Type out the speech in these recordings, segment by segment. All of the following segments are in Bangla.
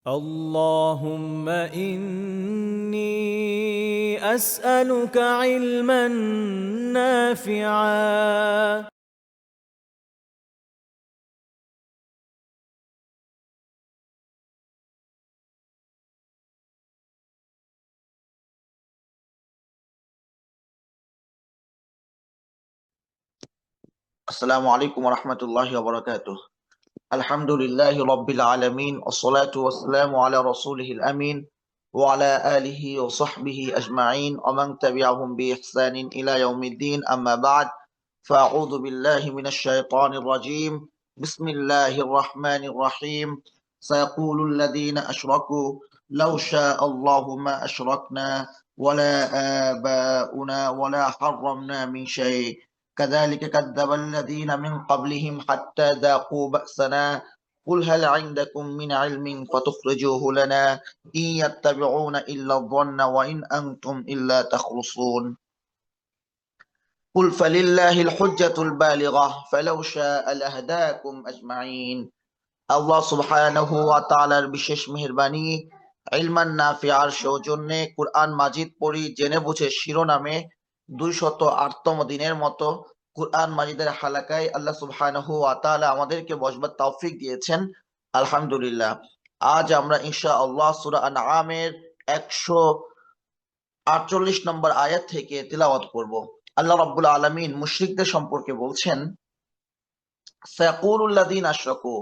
اللهم إني أسألك علما نافعا আসসালামু আলাইকুম রহমতুল্লাহি ওয়া বারাকাতুহ। আলহামদুলিল্লাহি রাব্বিল আলামিন ওয়াসসালাতু ওয়াসসালামু আলা রাসূলিহিল আমিন ওয়া আলা আলিহি ওয়া সাহবিহি আজমাইন ওয়া মান তাবিআহুম বিইহসানিন ইলা ইয়াউমিদ্দিন, আম্মা বা'দ। ফাআউযু বিল্লাহি মিনাশ শাইতানির রাজীম। বিসমিল্লাহির রাহমানির রহিম। সায়াকুলুল লাযীনা আশরাকু লাউ শাআল্লাহু মা আশরাকনা ওয়ালা আবাউনা ওয়ালা হাররামনা মিন শাই', كذلك كذب الذين من قبلهم حتى ذاقوا بأسنا قل هل عندكم من علم فتخرجوه لنا إن يتبعون إلا الظن وإن أنتم إلا تخرصون قل فلله الحجة البالغة فلو شاء لهداكم أجمعين। আল্লাহ সুবহানাহু ওয়া তাআলার বিশেষ মেহেরবানি, ইলমান নাফিআর সৌজন্যে কুরআন মাজিদ পড়ি জেনে বুঝে শিরোনামে 208তম দিনের মতো কুরআন মাজিদের হালাকায় আল্লাহ সুবহানাহু ওয়া তাআলা আমাদেরকে বসবার তৌফিক দিয়েছেন, আলহামদুলিল্লাহ। আজ আমরা ইনশাআল্লাহ সূরা আনআমের 148 নম্বর আয়াত থেকে তিলাওয়াত করব। আল্লাহ রাব্বুল আলামিন মুশরিকদের সম্পর্কে বলছেন, সায়াকুলুল লাযীনা আশরাকু,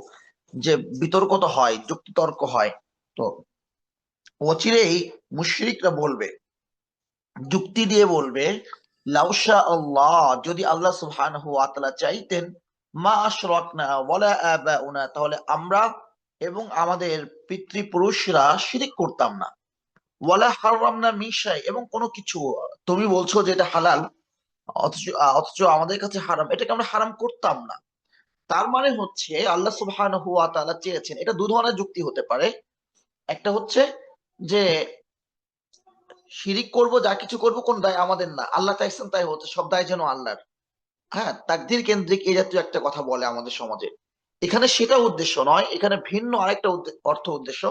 যে বিতর্ক তো হয়, যুক্তিতর্ক হয়, তো অচিরেই মুশরিকরা বলবে, যুক্তি দিয়ে বলবে, লাউ শাআল্লাহ, যদি আল্লাহ সুবহানাহু ওয়া তাআলা চাইতেন, মা আশরাকনা ওয়ালা আবাউনা, তাহলে আমরা এবং আমাদের পিতৃপুরুষরা শিরিক করতাম না, ওয়ালা হাররামনা মিন শাই', এবং কোনো কিছু তুমি বলছো যে এটা হালাল, অথচ অথচ আমাদের কাছে হারাম, এটাকে আমরা হারাম করতাম না। তার মানে হচ্ছে আল্লাহ সুবহানাহু ওয়া তাআলা চেয়েছেন। এটা দু ধরনের যুক্তি হতে পারে। একটা হচ্ছে যে শিরিক করব, যা কিছু করব, কোন দায় আমাদের না, আল্লাহ চাইছেন তাই হচ্ছে, সব দায় যেন আল্লাহর। হ্যাঁ, তাকদীর কেন্দ্রিক এই জাতীয় একটা কথা বলে আমাদের সমাজে। এখানে সেটা উদ্দেশ্য নয়, এখানে ভিন্ন আরেকটা অর্থ উদ্দেশ্য।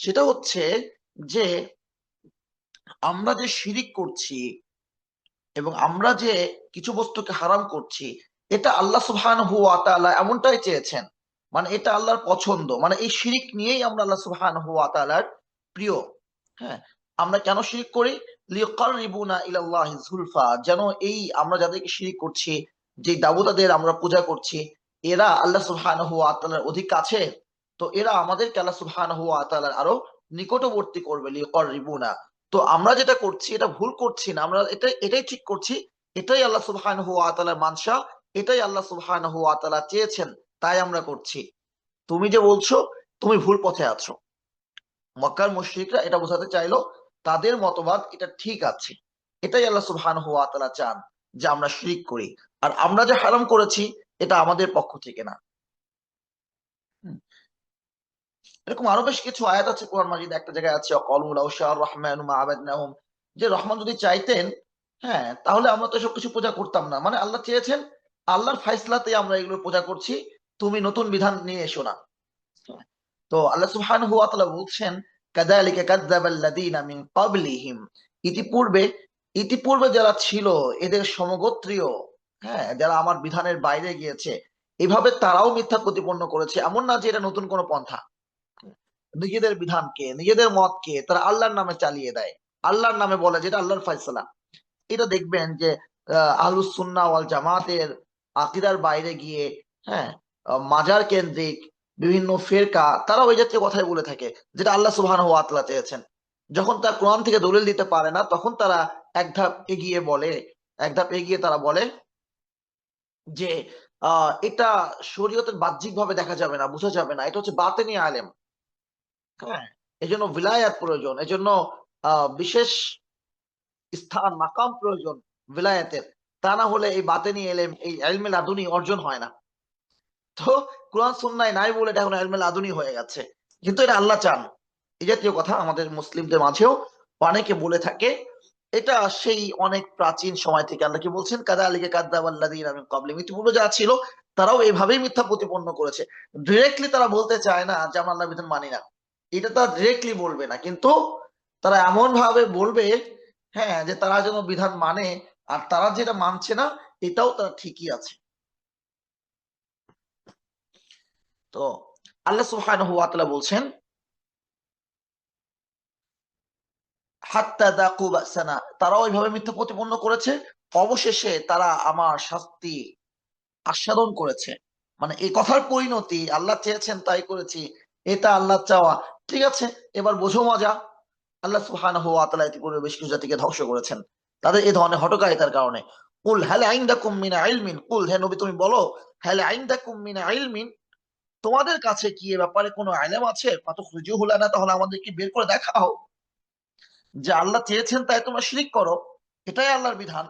সেটা হচ্ছে যে আমরা যে শিরিক করছি এবং আমরা যে কিছু বস্তুকে হারাম করছি, এটা আল্লাহ সুবহানাহু ওয়া তাআলা এমনটাই চেয়েছেন, মানে এটা আল্লাহর পছন্দ, মানে এই শিরিক নিয়েই আমরা আল্লাহ সুবহানাহু ওয়া তাআলার প্রিয়। হ্যাঁ, আমরা কেন শিরিক করি? লিকাররিবুনা ইলাল্লাহি যুলফা, যেন এই আমরা যাদেরকে শিরিক করছি, যে দেবতাদের আমরা পূজা করছি, এরা আল্লাহ সুবহানাহু ওয়া তাআলার অধিক কাছে, তো এরা আমাদেরকে আল্লাহ সুবহানাহু ওয়া তাআলার আরো নিকটবর্তী করবে। লিকাররিবুনা, তো আমরা যেটা করছি এটা ভুল করছি না, আমরা এটাই ঠিক করছি, এটাই আল্লাহ সুবহানাহু ওয়া তাআলার মানসা, এটাই আল্লাহ সুবহানাহু ওয়া তাআলা চেয়েছেন, তাই আমরা করছি। তুমি যে বলছো তুমি ভুল পথে আছো। মক্কার মুশরিকরা এটা বোঝাতে চাইলো তাদের মতবাদ এটা ঠিক আছে, এটাই আল্লাহ সুবহানাহু ওয়া তাআলা চান যে আমরা শিরক করি, আর আমরা যে হারাম করেছি এটা আমাদের পক্ষ থেকে না। হুম। এরকম আরো বেশ কিছু আয়াত আছে কোরআন মাজিদে। একটা জায়গায় আছে অকালু লাউ শাআর রহমানু মা আবাদনাহুম, যে রহমান যদি চাইতেন, হ্যাঁ, তাহলে আমরা তো এসব কিছু পূজা করতাম না, মানে আল্লাহ চেয়েছেন, আল্লাহর ফায়সালাতে আমরা এগুলো পূজা করছি, তুমি নতুন বিধান নিয়ে এসো না। তো আল্লাহ সুবহানাহু ওয়া তাআলা বলছেন, কাযালিকা কাযযাবাল্লাযীনা মিন ক্বাবলিহিম, ইতিপূর্বে ইতিপূর্বে যারা ছিল এদের সমগোত্রীয়, হ্যাঁ, যারা আমার বিধানের বাইরে গিয়েছে, এভাবে তারাও মিথ্যা প্রতিপন্ন করেছে। এমন না যে এটা নতুন কোনো পন্থা, নিজেদের বিধানকে, নিজেদের মতকে তারা আল্লাহর নামে চালিয়ে দেয়, আল্লাহর নামে বলে যেটা আল্লাহর ফয়সালা। এটা দেখবেন যে আহলুস সুন্নাহ ওয়াল জামাতের আকীদার বাইরে গিয়ে, হ্যাঁ, মাজার কেন্দ্রিক বিভিন্ন ফিরকা তারা ওই জাতীয় কথাই বলে থাকে, যেটা আল্লাহ সুবহানাহু ওয়া তাআলা চেয়েছেন। যখন তারা কোরআন থেকে দলিল দিতে পারে না, তখন তারা এক ধাপ এগিয়ে বলে, এক ধাপ এগিয়ে তারা বলে যে এটা শরীয়তের বাহ্যিকভাবে দেখা যাবে না, বোঝা যাবে না, এটা হচ্ছে বাতেনি আলেম। হ্যাঁ, এজন্য ভিলায়াত প্রয়োজন, এজন্য বিশেষ স্থান মাকাম প্রয়োজন ভিলায়াতের। তা না হলে এই বাতেনি এলেম, এই ইলমে লাদুনি অর্জন হয় না। তো কোরআন সুন্নাহয় নাই বলে এটা এখন ইলমে লাদুনি হয়ে গেছে, কিন্তু এটা আল্লাহ চান। এই জাতীয় কথা আমাদের মুসলিমদের মাঝেও অনেকে বলে থাকে। এটা সেই অনেক প্রাচীন সময় থেকে আল্লাহ কি বলছেন, কাযালিকা কাযযাবাল্লাযীনা মিন ক্বাবলিহিম, ইতিপূর্বে যারা ছিল তারাও এভাবেই মিথ্যা প্রতিপন্ন করেছে। ডিরেক্টলি তারা বলতে চায় না যে আমরা আল্লাহর বিধান মানি না, এটা তারা ডিরেক্টলি বলবে না, কিন্তু তারা এমন ভাবে বলবে, হ্যাঁ, যে তারা যেন বিধান মানে, আর তারা যেটা মানছে না এটাও তারা ঠিকই আছে। তো আল্লাহ সুবহানাহু ওয়া তাআলা বলছেন, হাত্তা যাকু বাসানা, তারা ওইভাবে মিথ্যা প্রতিপন্ন করেছে, অবশেষে তারা আমার শাস্তি আস্বাদন করেছে। মানে এই কথার পরিণতি, আল্লাহ চেয়েছেন তাই করেছি, এটা আল্লাহ চাওয়া। ঠিক আছে, এবার বোঝো মজা। আল্লাহ সুবহানাহু ওয়া তাআলা ইতিপূর্বে বেশ কিছু জাতিকে ধ্বংস করেছেন তাদের এই ধরনের হঠকারিতার কারণে। কুল হাল ইনদাকুম মিন ইলমিন, কুল, হে নবী তুমি বলো, হাল ইনদাকুম মিন ইলমিন, তোমাদের কাছে কি এ ব্যাপারে কোনো ইলম আছে? ফাতুখরিজুহু লানা, তাহলে আমাদেরকে বের করে দেখাও যে আল্লাহ চেয়েছেন তাই তোমরা শিরিক করো, এটাই আল্লাহর বিধান,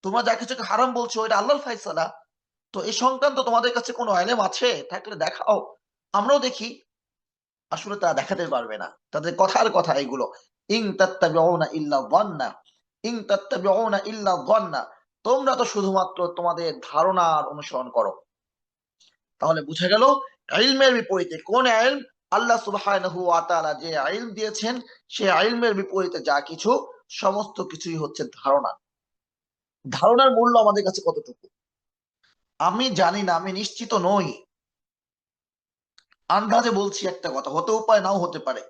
তোমরা যা কিছুকে হারাম বলছো এটা আল্লাহর ফায়সালা, তো এই সংক্রান্ত তোমাদের কাছে কোনো ইলম আছে? থাকলে দেখাও, আমরাও দেখি। আসলে তারা দেখাতে পারবে না, তাদের কথার কথা এগুলো। ইন তাত্তাবিউনা ইল্লা যান্না, ইন তাত্তাবিউনা ইল্লা যান্না, তোমরা তো শুধুমাত্র তোমাদের ধারণার অনুসরণ করো। তাহলে বুঝা গেল ইলমের বিপরীতে কোন ইলম? আল্লাহ সুবহানাহু ওয়া তাআলা যে ইলম দিয়েছেন, সেই ইলমের বিপরীতে যা কিছু, সমস্ত কিছুই হচ্ছে ধারণা। ধারণার মূল্য আমাদের কাছে কতটুকু আমি জানি না, আমি নিশ্চিত নই। আন্দাজে বলছি একটা কথা, হতেও পারে নাও হতে পারে।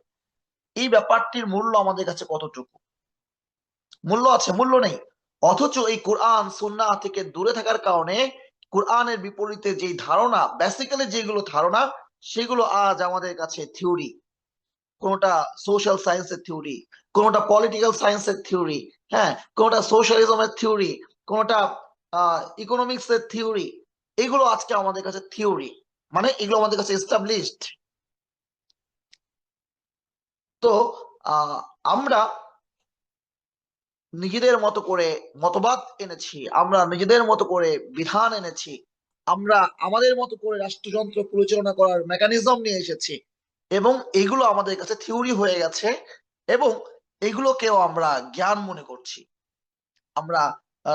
এই ব্যাপারটির মূল্য আমাদের কাছে কতটুকু? মূল্য আছে, মূল্য নেই। অথচ এই কোরআন সুন্নাহ থেকে দূরে থাকার কারণে কোরআনের বিপরীতে যেই ধারণা, বেসিক্যালি যেগুলো ধারণা, সেগুলো আজ আমাদের কাছে থিওরি। কোনটা সোশ্যাল সায়েন্সের থিওরি, কোনটা পলিটিক্যাল সায়েন্সের থিওরি, হ্যাঁ, কোনটা সোশ্যালিজমের থিওরি, কোনটা ইকোনমিক্স এর থিওরি। এগুলো আজকে আমাদের কাছে থিওরি, মানে এগুলো আমাদের কাছে এস্টাবলিশড। তো আমরা নিজেদের মতো করে মতবাদ এনেছি, আমরা নিজেদের মতো করে বিধান এনেছি, আমরা আমাদের মতো করে রাষ্ট্রযন্ত্র পরিচালনা করার মেকানিজম নিয়ে এসেছি, এবং এগুলো আমাদের কাছে থিওরি হয়ে গেছে, এবং এগুলোকেও আমরা জ্ঞান মনে করছি। আমরা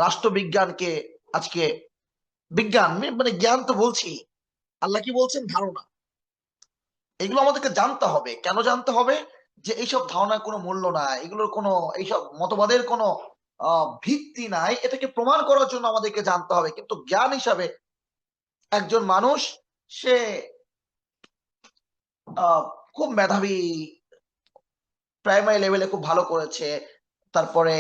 রাষ্ট্রবিজ্ঞানকে আজকে বিজ্ঞান, মানে জ্ঞান তো বলছি, আল্লাহ কি বলছেন? ধারণা। এগুলো আমাদেরকে জানতে হবে। কেন জানতে হবে? যে এইসব ধারণার কোনো মূল্য নাই, এগুলোর কোনো, এইসব মতবাদের কোনো ভিত্তি নাই, এটাকে প্রমাণ করার জন্য আমাদেরকে জানতে হবে। কিন্তু জ্ঞান হিসাবে একজন মানুষ, সে খুব মেধাবী, প্রাইমারি লেভেলে খুব ভালো করেছে, তারপরে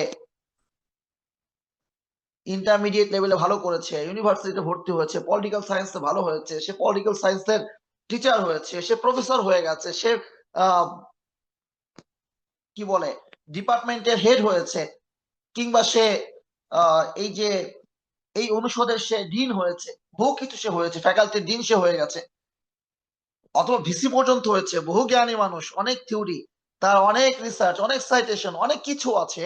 ইন্টারমিডিয়েট লেভেলে ভালো করেছে, ইউনিভার্সিটিতে ভর্তি হয়েছে, পলিটিক্যাল সায়েন্সে ভালো হয়েছে, সে পলিটিক্যাল সায়েন্সের টিচার হয়েছে, সে প্রফেসর হয়ে গেছে, সে আহ কি বলে, ডিপার্টমেন্টের হেড হয়েছে, কিংবা সে এই যে এই অনুষদের সে ডিন হয়েছে, বহু কিছু সে হয়েছে, ফ্যাকাল্টির ডিন সে হয়ে গেছে, অথবা ভিসি পর্যন্ত হয়েছে। বহু জ্ঞানী মানুষ, অনেক থিওরি, তার অনেক রিসার্চ, অনেক সাইটেশন, অনেক কিছু আছে,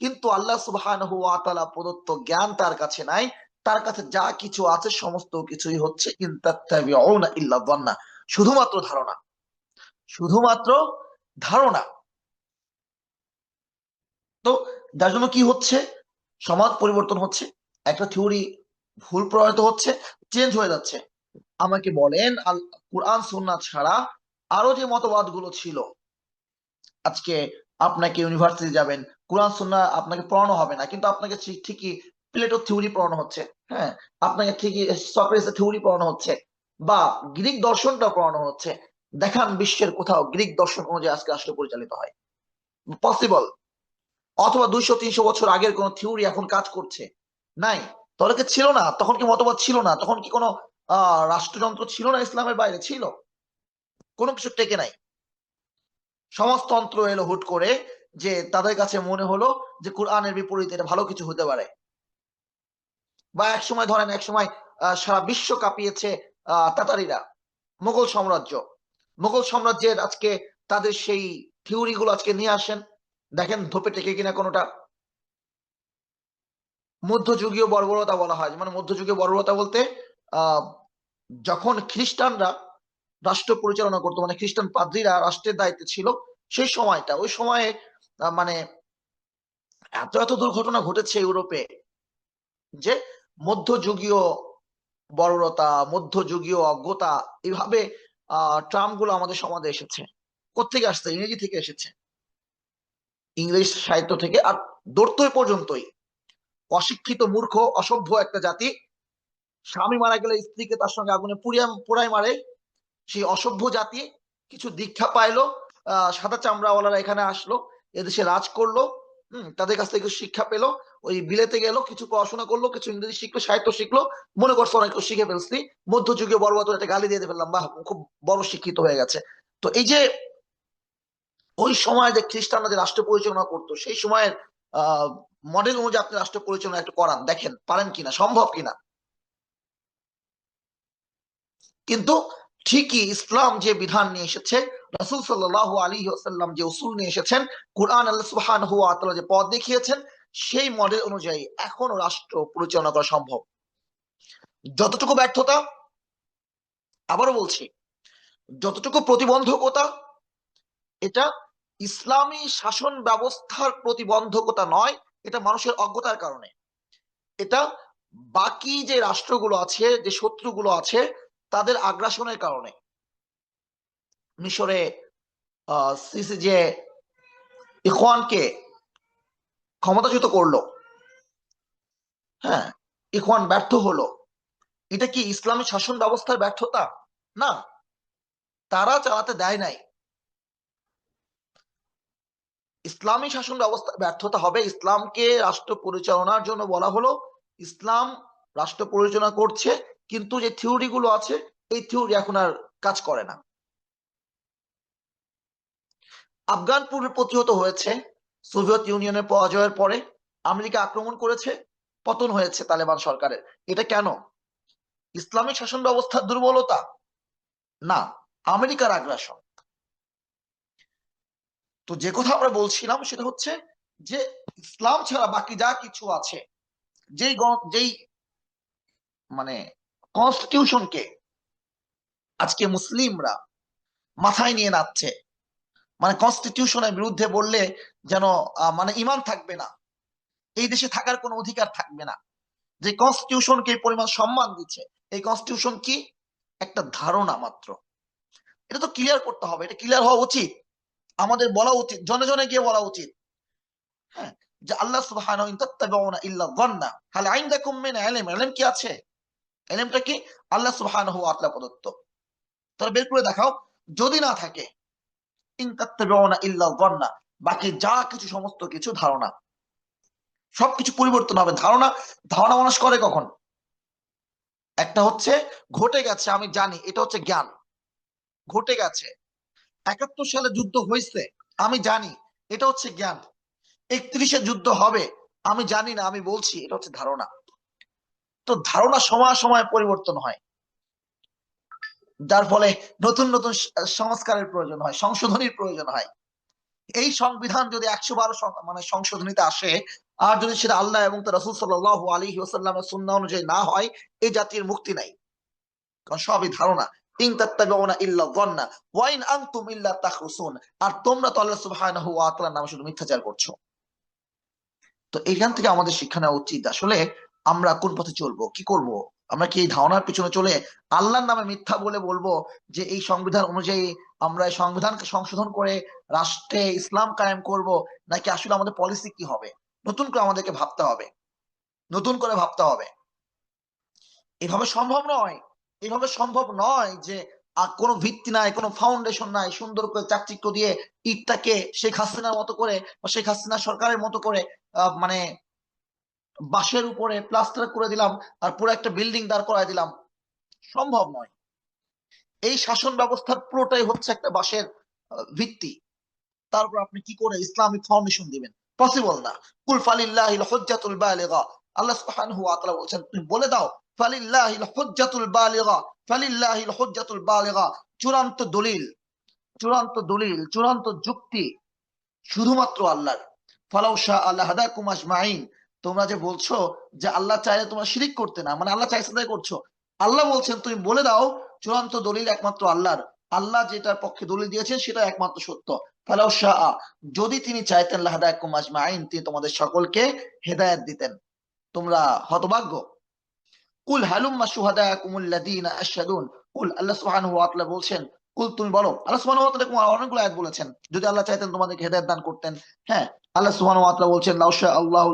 কিন্তু আল্লাহ সুবহানাহু ওয়া তাআলা প্রদত্ত জ্ঞান তার কাছে নাই। তার কাছে যা কিছু আছে সমস্ত কিছুই হচ্ছে ইন তাত্তাবিউনা ইল্লা যান্না, শুধুমাত্র ধারণা, শুধুমাত্র ধারণা। তো যার জন্য কি হচ্ছে? সমাজ পরিবর্তন হচ্ছে, একটা থিওরি ভুল প্রমাণিত হচ্ছে, চেঞ্জ হয়ে যাচ্ছে। আমাকে বলেন, কোরআন সুন্নাহ ছাড়া আরো যে মতবাদ গুলো ছিল, আজকে আপনাকে ইউনিভার্সিটি যাবেন, কোরআন সুন্নাহ আপনাকে পড়ানো হবে না, কিন্তু আপনাকে ঠিকই প্লেটোর থিওরি পড়ানো হচ্ছে, হ্যাঁ, আপনাকে ঠিকই সক্রেটিসের থিওরি পড়ানো হচ্ছে, বা গ্রিক দর্শনটা পড়ানো হচ্ছে। দেখান বিশ্বের কোথাও গ্রিক দর্শন অনুযায়ী আজকে রাষ্ট্র পরিচালিত হয়? পসিবল? অথবা 200-300 বছর আগের কোন থিওরি এখন কাজ করছে? নাই। তাহলে কি ছিল না? তখন কি মতবাদ ছিল না? তখন কি কোনো রাষ্ট্রযন্ত্র ছিল না? ইসলামের বাইরে ছিল? কোনো কিছু টেকে নাই। সমাজতন্ত্র এলো হুট করে, যে তাদের কাছে মনে হলো যে কোরআনের বিপরীতে এটা ভালো কিছু হতে পারে। বা একসময় ধরেন, একসময় সারা বিশ্ব কাঁপিয়েছে তাতারিরা, মুঘল সাম্রাজ্য। মুঘল সাম্রাজ্যের আজকে তাদের সেই থিওরি গুলো আজকে নিয়ে আসেন, দেখেন ধোপে টেকে কিনা কোনোটা। মধ্যযুগীয় বর্বরতা বলা হয়, মানে মধ্যযুগীয় বর্বরতা বলতে আহ যখন খ্রিস্টানরা রাষ্ট্র পরিচালনা করতো, মানে খ্রিস্টান পাদ্রীরা রাষ্ট্রের দায়িত্বে ছিল, সেই সময়টা, ওই সময়ে মানে এত এত দুর্ঘটনা ঘটেছে ইউরোপে, যে মধ্যযুগীয় বর্বরতা, মধ্যযুগীয় অজ্ঞতা, এইভাবে ট্রাম গুলো আমাদের সমাজে এসেছে। কোত্থেকে আসছে? ইংরেজি থেকে এসেছে, ইংরেজ সাহিত্য থেকে। আর দৌড়তই পর্যন্তই অশিক্ষিত, মূর্খ, অসভ্য একটা জাতি। স্বামী মারা গেলে স্ত্রীকে তার সঙ্গে আগুনে পোড়ায় মারে। সেই অসভ্য জাতি কিছু দীক্ষা পাইলো, সাদা চামড়াওয়ালারা এখানে আসলো, এদেশে রাজ করলো। তাদের কাছ থেকে কিছু শিক্ষা পেলো, ওই বিলেতে গেল, কিছু পড়াশোনা করলো, কিছু ইংরেজি শিখলো, সাহিত্য শিখলো, মনে করছে অনেক কিছু শিখে ফেলছি, মধ্যযুগে বর্বরত একটা গালি দিয়ে ফেললাম, বাহ খুব বড় শিক্ষিত হয়ে গেছে। তো এই যে ওই সময় যে খ্রিস্টানরা যে রাষ্ট্র পরিচালনা করতো, সেই সময়ের আহ মডেল অনুযায়ী আপনি রাষ্ট্র পরিচালনা একটু করান, দেখেন পারেন কিনা, সম্ভব কিনা। কিন্তু ঠিকই ইসলাম যে বিধান নিয়ে এসেছে, রাসূল সাল্লাল্লাহু আলাইহি ওয়াসাল্লাম যে উসুল নিয়ে এসেছেন, কোরআন আল্লাহ সুবহানাহু ওয়া তাআলা যে পথ দেখিয়েছেন, সেই মডেল অনুযায়ী এখনো রাষ্ট্র পরিচালনা করা সম্ভব। যতটুকু ব্যর্থতা, আবারও বলছি, যতটুকু প্রতিবন্ধকতা, এটা ইসলামী শাসন ব্যবস্থার প্রতিবন্ধকতা নয়, এটা মানুষের অজ্ঞতার কারণে। এটা বাকি যে রাষ্ট্রগুলো আছে, যে শত্রুগুলো আছে, তাদের আগ্রাসনের কারণে। মিশরে সিসি যে ইখওয়ানকে ক্ষমতাচ্যুত করলো, হ্যাঁ, ইখওয়ান ব্যর্থ হলো, এটা কি ইসলামী শাসন ব্যবস্থার ব্যর্থতা? না, তারা চালাতে দেয় নাই। ইসলামী শাসন ব্যবস্থার ব্যর্থতা হবে, ইসলামকে রাষ্ট্র পরিচালনার জন্য বলা হলো, ইসলাম রাষ্ট্র পরিচালনা করছে, কিন্তু যে থিওরি গুলো আছে, এই থিওরি এখন আর কাজ করে না। আফগান প্রতিহত হয়েছে সোভিয়েত ইউনিয়নের পরাজয়ের পরে, আমেরিকা আক্রমণ করেছে, পতন হয়েছে তালেবান সরকারের। এটা কেন? ইসলামিক শাসন ব্যবস্থার দুর্বলতা? না, আমেরিকার আগ্রাসন। তো যে কথা আমরা বলছিলাম সেটা হচ্ছে যে ইসলাম ছাড়া বাকি যা কিছু আছে, যেই মানে কনস্টিটিউশনকে আজকে মুসলিমরা মাথায় নিয়ে নাচছে, মানে কনস্টিটিউশনের বিরুদ্ধে বললে যেন মানে ইমান থাকবে না, এই দেশে থাকার কোনো অধিকার থাকবে না, যে কনস্টিটিউশনকে এই পরিমাণ সম্মান দিচ্ছে, এই কনস্টিটিউশন কি? একটা ধারণা মাত্র। এটা তো ক্লিয়ার করতে হবে, এটা ক্লিয়ার হওয়া উচিত, আমাদের বলা উচিত, জনে জনে গিয়ে বলা উচিত, হ্যাঁ, যে আল্লাহ সুবহানাহু ইন তাত্তাবিউনা ইল্লা যান্না হাল ইনদাকুম মিন ইলম, ইলম কি আছে? ইলমটা কি? আল্লাহ সুবহানাহু ওয়া তাআলা প্রদত্ত। তাহলে বের করে দেখাও, যদি না থাকে, ইন তাত্তাবিউনা ইল্লা যান্না, বাকি যা কিছু সমস্ত কিছু ধারণা, সবকিছু পরিবর্তন হবে। ধারণা, ধারণা মানুষ করে কখন? একটা হচ্ছে ঘটে গেছে আমি জানি, এটা হচ্ছে জ্ঞান, ঘটে গেছে। 71 সালে যুদ্ধ হয়েছে আমি জানি, এটা হচ্ছে জ্ঞান। 31-এ যুদ্ধ হবে আমি জানি না, আমি বলছি, এটা হচ্ছে ধারণা। তো ধারণা সময় সময় পরিবর্তন হয়, যার ফলে নতুন নতুন সংস্কারের প্রয়োজন হয়, সংশোধনীর প্রয়োজন হয়। এই সংবিধান যদি 112 মানে সংশোধনীতে আসে, আর যদি সেটা আল্লাহ এবং তার রাসূল সাল্লাল্লাহু আলাইহি ওয়াসাল্লামের সুন্নাহ অনুযায়ী না হয়, এই জাতির মুক্তি নাই। কারণ সবই ধারণা। ইন তাত্তাবিউনা ইল্লা যান্না ওয়া ইন আনতুম ইল্লা তাখরুসুন, আর তোমরা তো আল্লাহ সুবহানাহু ওয়া তাআলার নামে শুধু মিথ্যাচার করছো। তো এখান থেকে আমাদের শিক্ষা নেওয়া উচিত, আসলে আমরা কোন পথে চলবো, কি করব। আমরা কি এই ধারণার পিছনে চলে আল্লাহর নামে মিথ্যা বলে বলবো যে এই সংবিধান অনুযায়ী আমরা এই সংবিধানকে সংশোধন করে রাষ্ট্রে ইসলাম কায়েম করব, নাকি আসলে আমাদের পলিসি কি হবে? নতুন করে আমাদেরকে ভাবতে হবে, নতুন করে ভাবতে হবে। এভাবে সম্ভব নয়, এভাবে সম্ভব নয় যে কোনো ভিত্তি নাই, কোনো ফাউন্ডেশন নাই, সুন্দর করে চাকচিক্য দিয়ে ইটটাকে শেখ হাসিনার মতো করে বা শেখ হাসিনা সরকারের মতো করে মানে বাঁশের উপরে প্লাস্টার করে দিলাম আর পুরো একটা বিল্ডিং দাঁড় করায় দিলাম। সম্ভব নয়। এই শাসন ব্যবস্থার পুরোটাই হচ্ছে একটা বাঁশের ভিত্তি, তারপর আপনি কি করে ইসলামিক ফাউন্ডেশন দিবেন? পসিবল না। কুল ফালিল্লাহিল হুজ্জাতুল বালিগা, আল্লাহ সুবহানাহু ওয়া তাআলা বলেন, তুমি বলে দাও, ফালিল্লাহিল হুজ্জাতুল বালিগা, ফালিল্লাহিল হুজ্জাতুল বালিগা, চূড়ান্ত দলিল, চূড়ান্ত দলিল, চূড়ান্ত যুক্তি শুধুমাত্র আল্লাহর। ফালাউ শাআ লাহাদাকুম আজমাইন, তোমরা যে বলছো যে আল্লাহ চাইলে তোমরা শিরিক করতে না, মানে আল্লাহ চাইছে তাই করছো। আল্লাহ বলছেন তুমি বলে দাও চূড়ান্ত দলিল একমাত্র আল্লাহর, আল্লাহ যেটার পক্ষে দলিল দিয়েছেন সেটা একমাত্র সত্য। ফালাউ শাআ, যদি তিনি চাইতেন, লাহাদাকুম আজমাইন, তিনি তোমাদের সকলকে হেদায়েত দিতেন। তোমরা হতভাগ্য। কুল হালুম্মা শুহাদাকুমুল্লাযীনা আশহাদুন, কুল, আল্লাহ সুবহানাহু ওয়া তাআলা বলছেন, কুল তুমি বলো। আল্লাহ সুবহানাহু ওয়া তাআলা অনেকগুলো আয়াত বলেছেন, যদি আল্লাহ চাইতেন তোমাদেরকে হেদায়েত দান করতেন। হ্যাঁ, আল্লাহ সুবহানাহু ওয়া তাআলা বলছেন লাউ শা আল্লাহু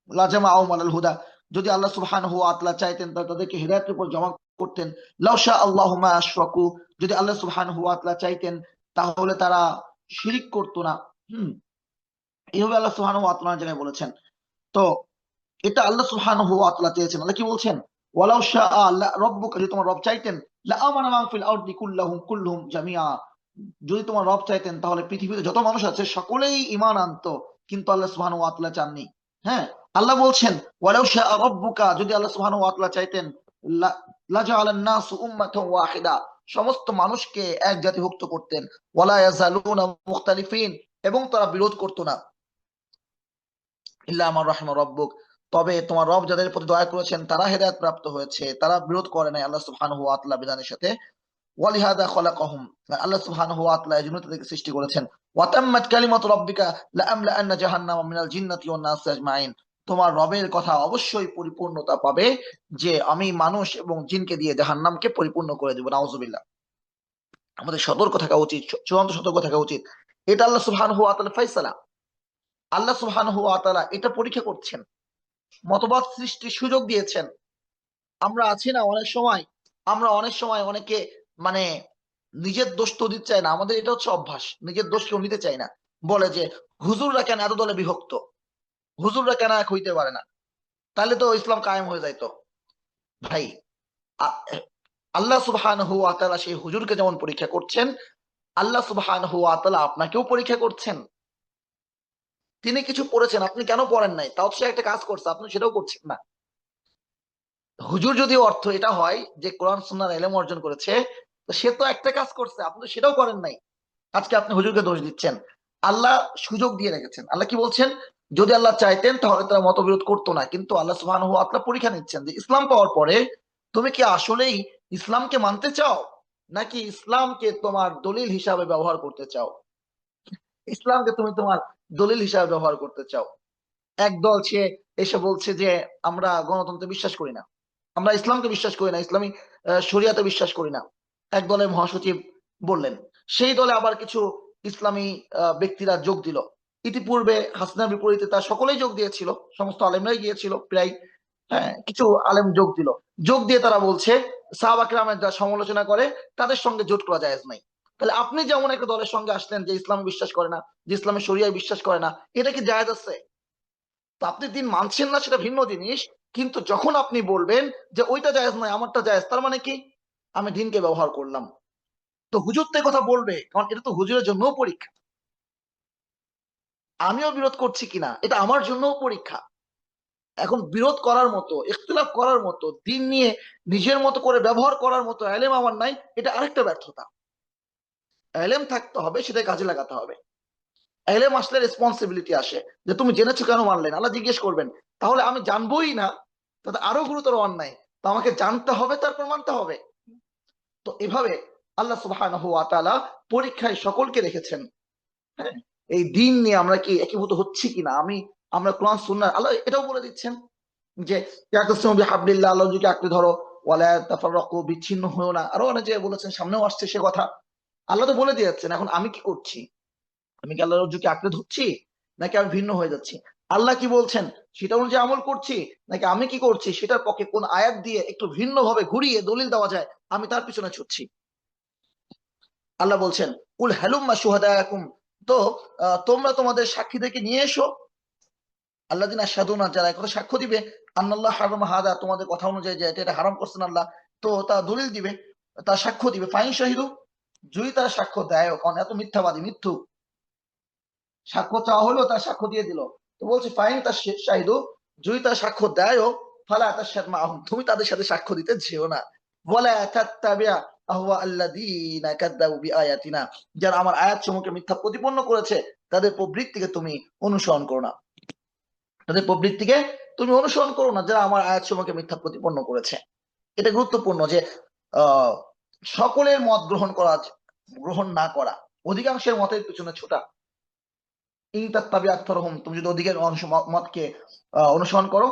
লাজামাআহুম আলাল হুদা, যদি আল্লাহ সুবহানাহু ওয়া তাআলা চাইতেন তাহলে তাদেরকে হেদায়েতের উপর জমা করতেন। লাউ শা আল্লাহু মা আশরাকু, যদি আল্লাহ সুবহানাহু ওয়া তাআলা চাইতেন তাহলে তারা শিরিক করতো না। হুম, এইভাবে আল্লাহ সুবহানাহু ওয়া তাআলা জায়গায় বলেছেন। তো এটা আল্লাহ সুবহানাহু ওয়া তাআলা চেয়েছেন। আল্লাহ কি বলছেন? ওয়ালাউ শাআ রাব্বুকা, যদি তোমার রব চাইতেন, লা আমানা মান ফিল আরদি কুল্লুহুম জামিআ, যদি তোমার রব চাইতেন তাহলে পৃথিবীতে যত মানুষ আছে সকলেই ঈমান আনতো, কিন্তু আল্লাহ সুবহানাহু ওয়া তাআলা চাননি। হ্যাঁ, আল্লাহ বলছেন ওয়ালাউ শাআ রাব্বুকা, যদি আল্লাহ সুবহানাহু ওয়া তাআলা চাইতেন, লা লাজাআলান নাসু উম্মাতান ওয়াহিদা, সমস্ত মানুষকে এক জাতিভুক্ত করতেন। ওয়ালা ইয়াজালুনা মুখতালিফিন, এবং তারা বিরোধ করতো না। ইল্লা আমার রাহিমা রব্বুক, তবে তোমার রব যাদের প্রতি দয়া করেছেন তারা হেদায়েত প্রাপ্ত হয়েছে, তারা বিরোধ করে নাই আল্লাহ সুবহানাহু ওয়া তাআলা বিধানের সাথে। ওয়ালিহাদা খলাকাহুম, আল্লাহ সুবহানাহু ওয়া তাআলা এজন্য তাদেরকে সৃষ্টি করেছেন। ওয়া তাম্মাত কালিমাতু রাব্বিকা লাআমলাআন্না জাহান্নামা মিনাল জিন্নাতি ওয়ান নাসি আজমাইন, তোমার রবের কথা অবশ্যই পরিপূর্ণতা পাবে যে আমি মানুষ এবং জিনকে দিয়ে জাহান্নামকে পরিপূর্ণ করে দেব। নাউজুবিল্লাহ। আমাদের সতর্ক থাকা উচিত, চূড়ান্ত সতর্ক থাকা উচিত। এটা আল্লাহ সুবহানাহু ওয়া তাআলার ফায়সালা। আল্লাহ সুবহানাহু ওয়া তাআলা এটা পরীক্ষা করছেন, মতবাদ সৃষ্টির সুযোগ দিয়েছেন। আমরা আছি না অনেক সময় অনেকে মানে নিজের দোষ তো দিতে চায় না, আমাদের এটা হচ্ছে অভ্যাস, নিজের দোষ কেউ নিতে চায় না। বলে যে হুজুররা কেন এত দলে বিভক্ত, হুজুররা কেন এক হইতে পারে না, তাহলে তো ইসলাম কায়েম হয়ে যাইতো। ভাই, আ- আল্লাহ সুবহানাহু ওয়া তাআলা সেই হুজুরকে যেমন পরীক্ষা করছেন, আল্লাহ সুবহানাহু ওয়া তাআলা আপনাকেও পরীক্ষা করছেন। তিনি কিছু পড়েছেন, আপনি কেন পড়েন নাই, তাও তো সে একটা কাজ করছে, আপনি সেটাও করছেন না। হুজুর যদি অর্থ এটা হয় যে কোরআন সুন্নাহর ইলম অর্জন করেছে, তো সে তো একটা কাজ করছে, আপনি তো সেটাও করেন নাই। আজকে আপনি হুজুরকে দোষ দিচ্ছেন। আল্লাহ সুযোগ দিয়ে রেখেছেন। আল্লাহ কি বলছেন? যদি আল্লাহ চাইতেন তাহলে তারা মতবিরোধ করতো না, কিন্তু আল্লাহ সুবহানাহু ওয়া তাআলা পরীক্ষা নিচ্ছেন যে ইসলাম পাওয়ার পরে তুমি কি আসলেই ইসলামকে মানতে চাও, নাকি ইসলামকে তোমার দলিল হিসাবে ব্যবহার করতে চাও। ইসলামকে তুমি তোমার দলিল হিসাবে ব্যবহার করতে চাও। একদল সে এসে বলছে যে আমরা গণতন্ত্রে বিশ্বাস করি না, আমরা ইসলামকে বিশ্বাস করি না, ইসলামী শরিয়াতে বিশ্বাস করি না। এক দলের মহাসচিব বললেন। সেই দলে আবার কিছু ইসলামী ব্যক্তিরা যোগ দিল। ইতিপূর্বে হাসনার বিপরীতে তার সকলেই যোগ দিয়েছিল, সমস্ত আলেমরাই গিয়েছিল প্রায়। হ্যাঁ, কিছু আলেম যোগ দিল। যোগ দিয়ে তারা বলছে সাহাবা কেরামের যা সমালোচনা করে তাদের সঙ্গে জোট করা জায়েজ নাই। তাহলে আপনি যেমন একটা দলের সঙ্গে আসলেন যে ইসলাম বিশ্বাস করে না, যে ইসলামের শরিয়ায় বিশ্বাস করে না, এটা কি জায়েজ আছে? তো আপনি দিন মানছেন না সেটা ভিন্ন জিনিস, কিন্তু যখন আপনি বলবেন যে ওইটা জায়েজ নয় আমারটা জায়েজ, তার মানে কি আমি দিনকে ব্যবহার করলাম। তো হুজুর তো এই কথা বলবে, কারণ এটা তো হুজুরের জন্যও পরীক্ষা। আমিও বিরোধ করছি কিনা এটা আমার জন্যও পরীক্ষা। এখন বিরোধ করার মতো, ইখতিলাফ করার মতো, দিন নিয়ে নিজের মতো করে ব্যবহার করার মতো এলেম আমার নাই, এটা আরেকটা ব্যর্থতা। এলেম থাকতে হবে, সেটা কাজে লাগাতে হবে। এলেম আসলে রেসপন্সিবিলিটি আসে, যে তুমি জেনেছো কেন মানলে না, আল্লাহ জিজ্ঞেস করবেন। তাহলে আমি জানবোই না, তাতে আরো গুরুতর অন্যায়। তো আমাকে জানতে হবে, তারপর মানতে হবে। তো এভাবে আল্লাহ সুবহানাহু ওয়া তাআলা পরীক্ষায় সকলকে রেখেছেন। হ্যাঁ, এই দিন নিয়ে আমরা কি একীভূত হচ্ছি কিনা, আমরা কোরআন সুন্নাহ, আল্লাহ এটাও বলে দিচ্ছেন যে ইয়াতাসিমু বিহাবলিল্লাহ, আল্লাহ যদি আঁকড়ে ধরো, ওয়ালা তাফাররাকু, বিচ্ছিন্ন হও না। আরো অনেক জায়গায় বলেছেন, সামনেও আসছে সে কথা। আল্লাহ তো বলে দিয়েছেন। এখন আমি কি করছি? আমি কি আল্লাহর রজ্জুকে আঁকড়ে ধরছি, নাকি আমি ভিন্ন হয়ে যাচ্ছি? আল্লাহ কি বলছেন সেটা অনুযায়ী আমল করছি, নাকি আমি কি করছি সেটার পক্ষে কোন আয়াত দিয়ে একটু ভিন্ন ভাবে ঘুরিয়ে দলিল দেওয়া যায় আমি তার পিছনে ছুটছি। আল্লাহ বলছেন কুল হালুম্মা শুহাদাকুম, তো তোমরা তোমাদের সাক্ষীদেরকে নিয়ে এসো। আল্লাযিনা আশহাদুনা, যারা একথা সাক্ষ্য দিবে, আন্নাল্লাহ হারামা হাদা, তোমাদের কথা অনুযায়ী যে এটা হারাম করছেন আল্লাহ, তো তা দলিল দিবে, তার সাক্ষ্য দিবে। ফাইন শাহিদু, যদি তারা সাক্ষ্য দেয়, কারণ এত মিথ্যাবাদী মিথ্যুক, সাক্ষ্য চাওয়া হলো তার সাক্ষ্য দিয়ে দিল। তো বলছে ফাইন তার শাহিদু, যদি তার সাক্ষ্য দেয়ও, ফালা তাশহাদ মাআহুম, তুমি তাদের সাথে সাক্ষ্য দিতে যেও না। ওয়ালা তাত্তাবিআ আহওয়া আল্লাযীনা কাযযাবু বিআয়াতিনা, যারা আমার আয়াত সমূহকে মিথ্যা প্রতিপন্ন করেছে তাদের প্রবৃত্তিকে তুমি অনুসরণ করো না। তাদের প্রবৃত্তিকে তুমি অনুসরণ করো না, যারা আমার আয়াত সমূহকে মিথ্যা প্রতিপন্ন করেছে। এটা গুরুত্বপূর্ণ যে আহ সকলের মত গ্রহণ না করা, অধিকাংশের মতের পিছনে ছোটা। তুমি যদি অধিকের অংশ মতকে অনুসরণ করো,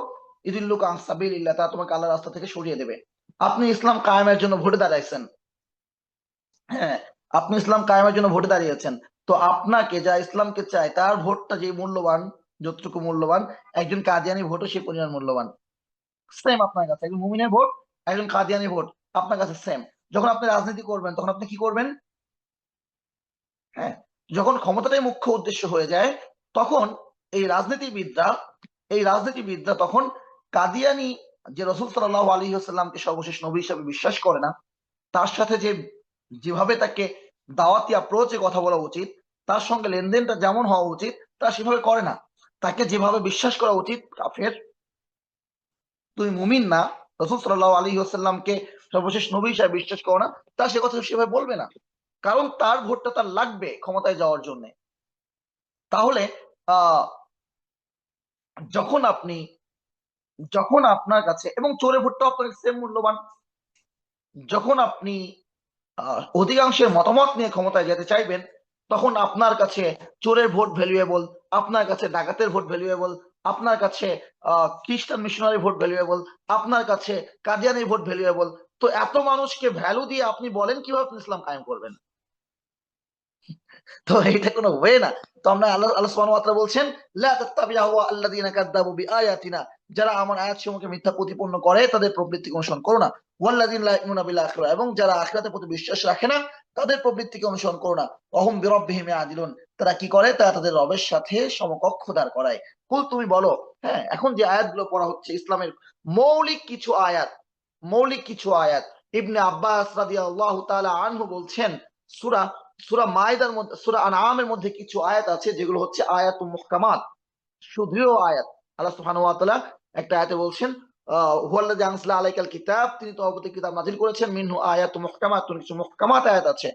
ইদিল্লুকা আন সাবিলিল্লাহ, তা তোমাকে আল্লাহর রাস্তা থেকে সরিয়ে দেবে। আপনি ইসলাম কায়েমের জন্য ভোটে দাঁড়াইছেন, হ্যাঁ, আপনি ইসলাম কায়েমের জন্য ভোটে দাঁড়িয়েছেন, তো আপনাকে যা ইসলামকে চায় তার ভোটটা যে মূল্যবান, যতটুকু মূল্যবান, একজন কাদিয়ানি ভোটও সে পরিমাণ মূল্যবান। সেম আপনার কাছে একজন মুমিনের ভোট, একজন কাদিয়ানি ভোট আপনার কাছে সেম। যখন আপনি রাজনীতি করবেন তখন আপনি কি করবেন? হ্যাঁ, যখন ক্ষমতাটাই মুখ্য উদ্দেশ্য হয়ে যায়, তখন এই রাজনীতিবিদরা তখন কাদিয়ানি, যে রসুল সাল্লাল্লাহু আলাইহি ওয়াসাল্লামকে সর্বশেষ নবী হিসাবে বিশ্বাস করে না, তার সাথে যেভাবে তাকে দাওয়াতি অ্যাপ্রোচে কথা বলা উচিত, তার সঙ্গে লেনদেনটা যেমন হওয়া উচিত, তা সেভাবে করে না। তাকে যেভাবে বিশ্বাস করা উচিত, কাফের, তুই মুমিন না, রসুল সাল্লাল্লাহু আলাইহি ওয়াসাল্লামকে সর্বশেষ নবী হিসাবে বিশ্বাস করো না, তা সে কথা সেভাবে বলবে না। কারণ তার ভোটটা তার লাগবে ক্ষমতায় যাওয়ার জন্য। তাহলে আহ যখন আপনি যখন আপনার কাছে, এবং চোরের ভোটটা আপনার কাছে same মূল্যবান, যখন আপনি অধিকাংশের মতামত নিয়ে ক্ষমতায় যেতে চাইবেন, তখন আপনার কাছে চোরের ভোট ভ্যালুয়েবল, আপনার কাছে ডাকাতের ভোট ভ্যালুয়েবল, আপনার কাছে খ্রিস্টান মিশনারি ভোট ভ্যালুয়েবল, আপনার কাছে কাদিয়ানির ভোট ভ্যালুয়েবল। তো এত মানুষকে ভ্যালু দিয়ে আপনি বলেন কিভাবে আপনি ইসলাম কায়েম করবেন? তো এটা কোনো ওয়ে না। তো আমরা আল্লাহ আল্লাহ সুবহানাহু ওয়া তাআলা বলছেন, লা তাত্তাবি'হু আল্লাযীনা কাযযাবু বিআয়াতিনা, যারা আমার আয়াতসমূহকে মিথ্যা প্রতিপন্ন করে তাদের প্রবৃত্তিকে অনুসরণ করো না। ওয়াল্লাযীনা লা ইউমিনুনা বিল আখিরা, এবং যারা আখিরাতের প্রতি বিশ্বাস রাখে না তাদের প্রবৃত্তিকে অনুসরণ করো না। ওয়াহুম বিরাব্বিহিম ইয়াদিলুন, তারা কি করে? তারা তাদের রবের সাথে সমকক্ষ দাঁড় করায়। কুল, তুমি বলো। হ্যাঁ, এখন যে আয়াতগুলো পড়া হচ্ছে ইসলামের মৌলিক কিছু আয়াত, ইবনে আব্বাস রাদিয়াল্লাহু তাআলা আনহু বলছেন, সূরা সূরা মাইদার মধ্যে, সূরা আনআমের মধ্যে কিছু আয়াত আছে যেগুলো হচ্ছে আয়াতুল মুহকামাত, সুদৃঢ় আয়াত। আল্লাহ সুবহানাহু ওয়া তাআলা একটা আয়াতে বলছেন, হুয়াল্লাযী আনজালা আলাইকাল কিতাব, তিনি তোমার প্রতি কিতাব নাযিল করেছেন, মিনহু আয়াতুম মুহকামাতুন, কিছু মুহকামাত আয়াত আছে,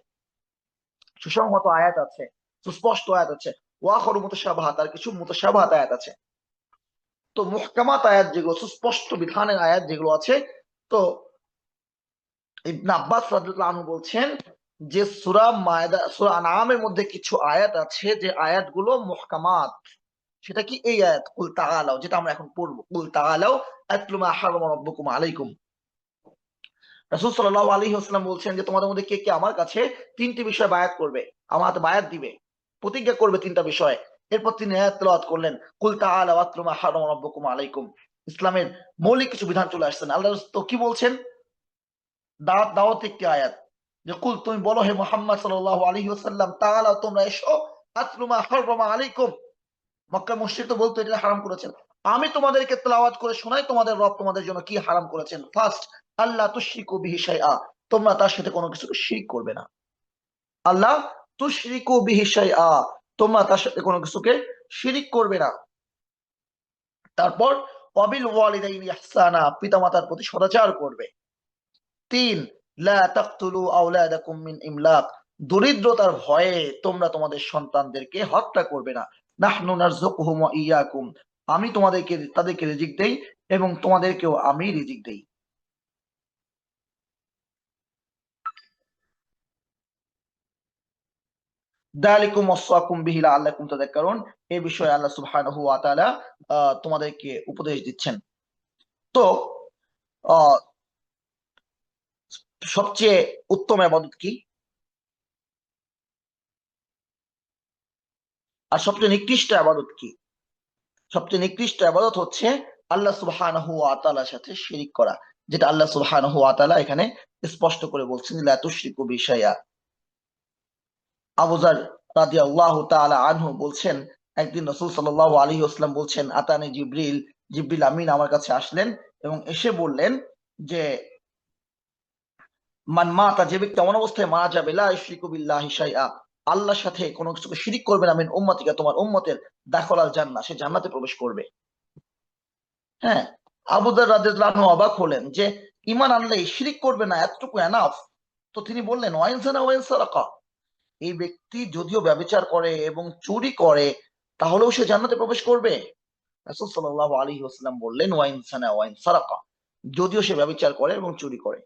সুসংহত আয়াত আছে, সুস্পষ্ট আয়াত আছে। ওয়া আখারু মুতাশাবাহাত, আর কিছু মুতাশাবাহাত আয়াত আছে। তো মুহকামাত আয়াত যেগুলো, সুস্পষ্ট বিধানের আয়াত যেগুলো আছে, তো ইবনে আব্বাস রাদিয়াল্লাহু আনহু বলছেন যে সূরা আনআমের মধ্যে কিছু আয়াত আছে যে আয়াতগুলো মুহকামাত। সেটা কি? এই আয়াত, কুল তাআলাও, যেটা আমরা এখন পড়বো, কুল তাআলাও আতলু মা হারামা রাব্বুকুম আলাইকুম। রাসূল সাল্লাল্লাহু আলাইহি ওয়াসাল্লাম বলছেন যে তোমাদের মধ্যে কে কে আমার কাছে তিনটি বিষয় বায়াত করবে, আমার হাতে বায়াত দিবে, প্রতিজ্ঞা করবে তিনটা বিষয়। এরপর তিনি আয়াত তেলাওয়াত করলেন, কুল তাআলাও আতলু মা হারামা রাব্বুকুম আলাইকুম। ইসলামের মৌলিক কিছু বিধান চলে আসছেন। আল্লাহ তো কি বলছেন? দাওয়াত একটি আয়াত, যে কুল, তুমি বলো হে মুহাম্মদ সাল্লাল্লাহু আলাইহি ওয়াসাল্লাম, তাআলা, তোমরা এসো, আতলু মা হারামা আলাইকুম। মক্কা মুশরিক তো বলতো এটা হারাম করেছেন, আমি তোমাদেরকে তেলাওয়াত করে শোনাই তোমাদের রব তোমাদের জন্য কি হারাম করেছেন। ফার্স্ট, আল্লাহ তুশরিকু বিহি শাইআ, তোমরা তার সাথে কোনো কিছুকে শিরক করবে না। আল্লাহ তুশরিকু বিহি শাইআ, তোমরা তার সাথে কোনো কিছুকে শিরিক করবে না। তারপর ওয়াবিল ওয়ালিদাইনি ইহসানা, পিতামাতার প্রতি সদাচার করবে। ৩, লা তাকতুলু আওলাদাকুম মিন ইমলাক, দরিদ্রতার ভয়ে তোমরা তোমাদের সন্তানদেরকে হত্যা করবে না। নাহনু নারযুকুহুম ওয়া ইয়াকুম, আমি তাদেরকে রিজিক দেই এবং তোমাদেরকেও আমি রিজিক দেই। যালিকুম ওয়াসাকুম বিহি লাআল্লাকুম তাযাক্কারুন, এই বিষয়ে আল্লাহ সুবহানাহু ওয়া তাআলা তোমাদেরকে উপদেশ দিচ্ছেন। তো আহ, সবচেয়ে উত্তম ইবাদত কি, আর সবচেয়ে নিকৃষ্ট ইবাদত কি? সবচেয়ে নিকৃষ্ট ইবাদত হচ্ছে আল্লাহ সুবহানাহু ওয়া তাআলার সাথে শিরিক করা, যেটা আল্লাহ সুবহানাহু ওয়া তাআলা এখানে স্পষ্ট করে বলছেন, লা তুশরিকু বি শাইআ। আবু যার রাদিয়াল্লাহু তাআলা আনহু বলছেন, একদিন রাসূল সাল্লাল্লাহু আলাইহি ওয়াসাল্লাম বলছেন, আতানি জিবরিল, জিবরিল আমিন আমার কাছে আসলেন এবং এসে বললেন যে, মান মাতা, যে ব্যক্তি এমন অবস্থায় মারা যাবে, লা ইউশরিকু বিল্লাহি শাইআ, আল্লাহর সাথে কোনো কিছুকে শিরিক করবে না, মিন উম্মতিকা, তোমার উম্মতের, দাখালাল জান্নাহ, সে জান্নাতে প্রবেশ করবে। হ্যাঁ, আবু যর রাদিয়াল্লাহু আনহু অবাক হলেন যে ঈমান আনলে শিরিক করবে না, এতটুকু এনাফ? তো তিনি বললেন, ওয়াইন জানা ওয়াইন সারাকা, এই ব্যক্তি যদিও ব্যভিচার করে এবং চুরি করে তাহলেও সে জান্নাতে প্রবেশ করবে। রাসূল সাল্লাল্লাহু আলাইহি ওয়াসাল্লাম বললেন, ওয়াইন জানা ওয়াইন সারাকা, যদিও সে ব্যভিচার করে এবং চুরি করে।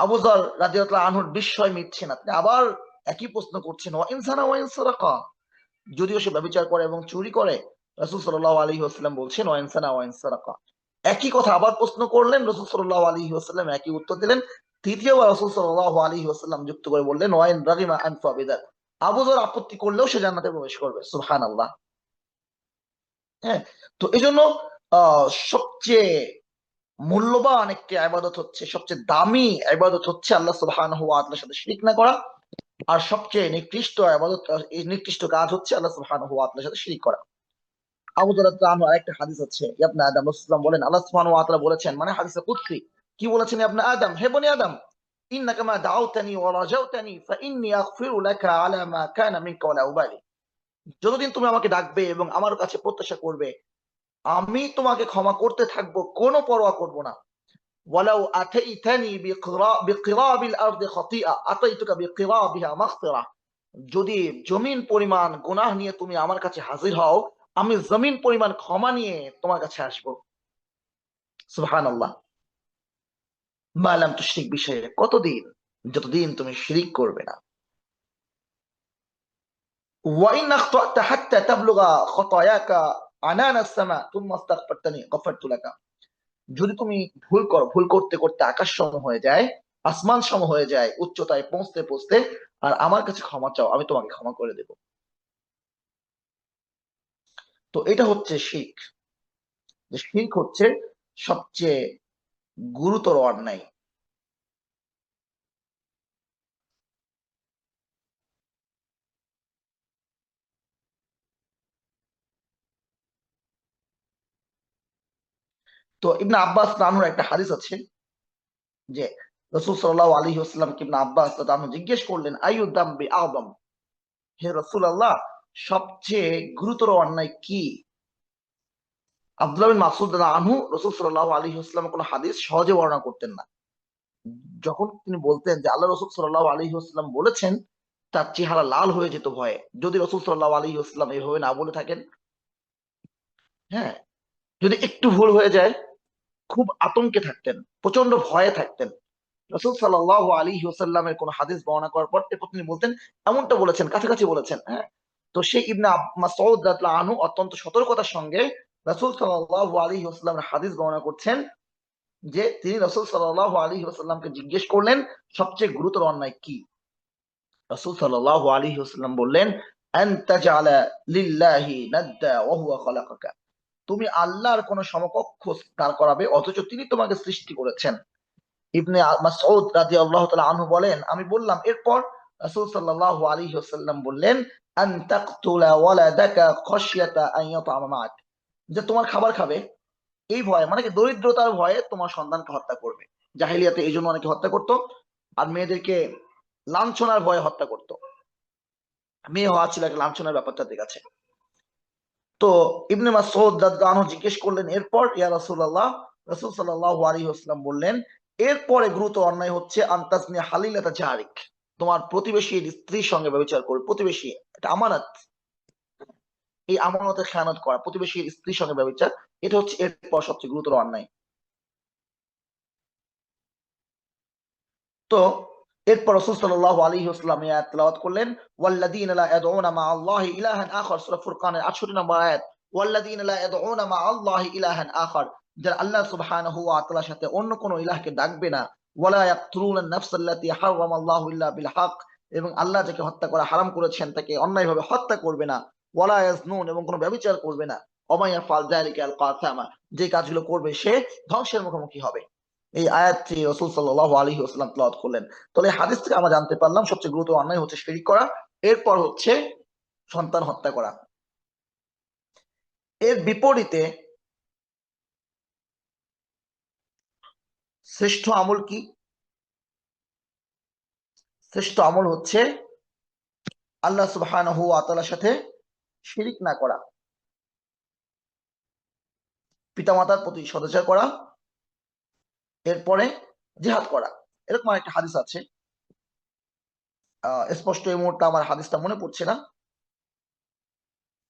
আবু যর রাদিয়াল্লাহু আনহুর বিস্ময় মিটছে না, তিনি আবার একই প্রশ্ন করছেন, ওয়াইন জানা ওয়াইন সারাকা, যদিও সে ব্যভিচার করে এবং চুরি করে। রাসূল সাল্লাল্লাহু আলাইহি ওয়াসাল্লাম বলছেন, ওয়াইন জানা ওয়াইন সারাকা। একই কথা আবার প্রশ্ন করলেন, রাসূল সাল্লাল্লাহু আলাইহি ওয়াসাল্লাম একই উত্তর দিলেন। তৃতীয়বার রাসূল সাল্লাল্লাহু আলাইহি ওয়াসাল্লাম যুক্ত করে বললেন, ওয়াইন রাগিমা আনফা বিদাত, আবু যর আপত্তি করলেও সে জান্নাতে প্রবেশ করবে। সুবহানাল্লাহ। হ্যাঁ, তো এই জন্য সবচেয়ে মূল্যবান একটি ইবাদত হচ্ছে, সবচেয়ে দামি ইবাদত হচ্ছে আল্লাহ সুবহানাহু ওয়া তাআলার সাথে শিরক না করা। আর সবচেয়ে নিকৃষ্ট ইবাদত, এই নিকৃষ্ট কাজ হচ্ছে আল্লাহ সুবহানাহু ওয়া তাআলার সাথে শিরক করা। আবু যর রাদিয়াল্লাহু আনহু আরেকটা হাদিস আছে, ইবনে আদম, রাসূলুল্লাহ বলেন, আল্লাহ সুবহানাহু ওয়া তাআলা বলেছেন, মানে হাদিসে কুদসি, কি বলেছেন? ইবনে আদম, হে বনি আদম, ইন্নাকা মা দাউতানি ওয়া রাজাউতানি ফাইন্নী আগফিরু লাকা আলা মা কানা মিনকা ওয়া লা উবালি। যতদিন তুমি আমাকে ডাকবে এবং আমার কাছে প্রত্যাশা করবে, আমি তোমাকে ক্ষমা করতে থাকবো, কোনো পরোয়া করব না। ওয়ালাউ আতাইতানি বিকিরাবিল আরদি খাতিআ আতাইতুকা বিকিরাবিহা মাগফিরা। যদি জমিন পরিমাণ গুনাহ নিয়ে তুমি আমার কাছে হাজির হও, আমি জমিন পরিমাণ ক্ষমা নিয়ে তোমার কাছে আসবো। সুবহানাল্লাহ। মা লাম তুশরিক বিষয়ে, কতদিন? যতদিন তুমি শিরিক করবে না। ওয়াইন আখতা'তা হাত্তা তাবলুগা খতায়াকা আনানাস সামা তুম্মা আস্তাগফারতানি গফারতু লাকা। যদি তুমি ভুল করো, ভুল করতে করতে আকাশ সম হয়ে যায়, আসমান সম হয়ে যায়, উচ্চতায় পৌঁছতে পৌঁছতে, আর আমার কাছে ক্ষমা চাও, আমি তোমাকে ক্ষমা করে দেব। তো এটা হচ্ছে শিরক। যে শিরক হচ্ছে সবচেয়ে গুরুতর অন্যায়। তো ইবনে আব্বাস রানহুর একটা হাদিস আছে যে রাসূল সাল্লাল্লাহু আলাইহি ওয়াসাল্লামকে ইবনে আব্বাস রাদিয়াল্লাহু আনহু জিজ্ঞেস করলেন, আইয়ু দামবি আযম, হে রাসূলুল্লাহ, সবচেয়ে গুরুতর অন্যায় কি? আব্দুল্লাহ বিন মাসউদ রাদিয়াল্লাহু আনহু রাসূল সাল্লাল্লাহু আলাইহি ওয়াসাল্লামের কোন হাদিস সহজে বর্ণনা করতেন না। যখন তিনি বলতেন যে আল্লাহ রাসূল সাল্লাল্লাহু আলাইহি ওয়াসাল্লাম বলেছেন, তার চেহারা লাল হয়ে যেত ভয়ে। যদি রাসূল সাল্লাল্লাহু আলাইহি ওয়াসাল্লাম এভাবে না বলে থাকেন, হ্যাঁ, যদি একটু ভুল হয়ে যায়, খুব আতঙ্কে থাকতেন, প্রচন্ড ভয়ে থাকতেন। রাসূল সাল্লাল্লাহু আলাইহি ওয়াসাল্লামের কোন হাদিস বর্ণনা করার পর এরপর তিনি বলতেন, এমনটা বলেছেন, কাছাকাছি বলেছেন। হ্যাঁ, তো সেই ইবনে মাসউদ রাদিয়াল্লাহু আনহু অত্যন্ত সতর্কতার সঙ্গে রাসূল সাল্লাল্লাহু আলাইহি ওয়াসাল্লামের হাদিস বর্ণনা করছেন, যে তিনি রাসূল সাল্লাল্লাহু আলাইহি ওয়াসাল্লামকে জিজ্ঞেস করলেন, সবচেয়ে গুরুতর অন্যায় কি? রাসূল সাল্লাল্লাহু আলাইহি ওয়াসাল্লাম বললেন, আন তাজআলা লিল্লাহি নাদ্দা ওয়া হুয়া খালাকাকা। তুমি আল্লাহর কোন সমকক্ষ দাঁড় করাবে অথচ তিনি তোমাকে সৃষ্টি করেছেন। ইবনে মাসউদ রাদিয়াল্লাহু তাআলা আনহু বলেন, আমি বললাম, এরপর? রাসূল সাল্লাল্লাহু আলাইহি ওয়াসাল্লাম বললেন, আন তাকতুলা ওয়ালাদাকা খাশিয়াতা আন ইয়াতআমা মা'ak। যে তোমার খাবার খাবে এই ভয়ে, মানে কি দরিদ্রতার ভয়ে তোমার সন্তানকে হত্যা করবে। জাহেলিয়াতে এই জন্য অনেকে হত্যা করতো, আর মেয়েদেরকে লাঞ্ছনার ভয়ে হত্যা করতো। মেয়ে হওয়া ছিল একটা লাঞ্ছনার ব্যাপার তাদের কাছে। তো ইবনে মাসউদ রাদিয়াল্লাহু আনহু জিজ্ঞেস করলেন, এরপর? ইয়া রাসূলুল্লাহ। রাসূল সাল্লাল্লাহু আলাইহি ওয়াসাল্লাম বললেন, এরপরে গুরুতর অন্যায় হচ্ছে আনতাজনি হালিলাতা জারিক, তোমার প্রতিবেশীর স্ত্রীর সঙ্গে ব্যভিচার করবে। প্রতিবেশী এটা আমানত, এই আমানতের খেয়ানত করা, প্রতিবেশীর স্ত্রীর সঙ্গে ব্যভিচার, এটা হচ্ছে এরপর সবচেয়ে গুরুতর অন্যায়। তো এরপর রাসূল সাল্লাল্লাহু আলাইহি ওয়াসাল্লাম এই আয়াত তেলাওয়াত করলেন, ওয়াল্লাযীনা লা ইয়াদউনা মা আল্লাহি ইলাহান আখার, সূরা ফুরকানের 68 নম্বর আয়াত, ওয়াল্লাযীনা লা ইয়াদউনা মা আল্লাহি ইলাহান আখার, যারা আল্লাহ সুবহানাহু ওয়া তাআলার সাথে অন্য কোন ইলাহকে ডাকবে না, ওয়ালা ইয়াকতুলুনা আন-নাফস আল্লাতী হারামাল্লাহু ইল্লা বিল হক, এবং আল্লাহ যাকে হত্যা করা হারাম করেছেন তাকে অন্যায়ভাবে হত্যা করবে না, ওয়ালা ইয়াজনুন, এবং কোনো ব্যভিচার করবে না, ওয়া মান ইয়াফআল যালিকা ইয়ালকা আসামা, যে কাজগুলো করবে সে ধ্বংসের মুখোমুখি হবে। এই আয়াতটি রাসূল সাল্লাল্লাহু আলাইহি ওয়াসাল্লাম তেলাওয়াত করলেন। তাহলে এই হাদিস থেকে আমরা জানতে পারলাম সবচেয়ে গুরুতর অন্যায় হচ্ছে শিরক করা, এরপর হচ্ছে সন্তান হত্যা করা। এর বিপরীতে শ্রেষ্ঠ আমল কি? শ্রেষ্ঠ আমল হচ্ছে আল্লাহ সুবহানাহু ওয়া তাআলার সাথে শিরক না করা, পিতামাতার প্রতি সদাচার করা, এরপরে জিহাদ করা। এরকম একটা হাদিস আছে, স্পষ্ট এই মুহূর্তে আমার হাদিসটা মনে পড়ছে না।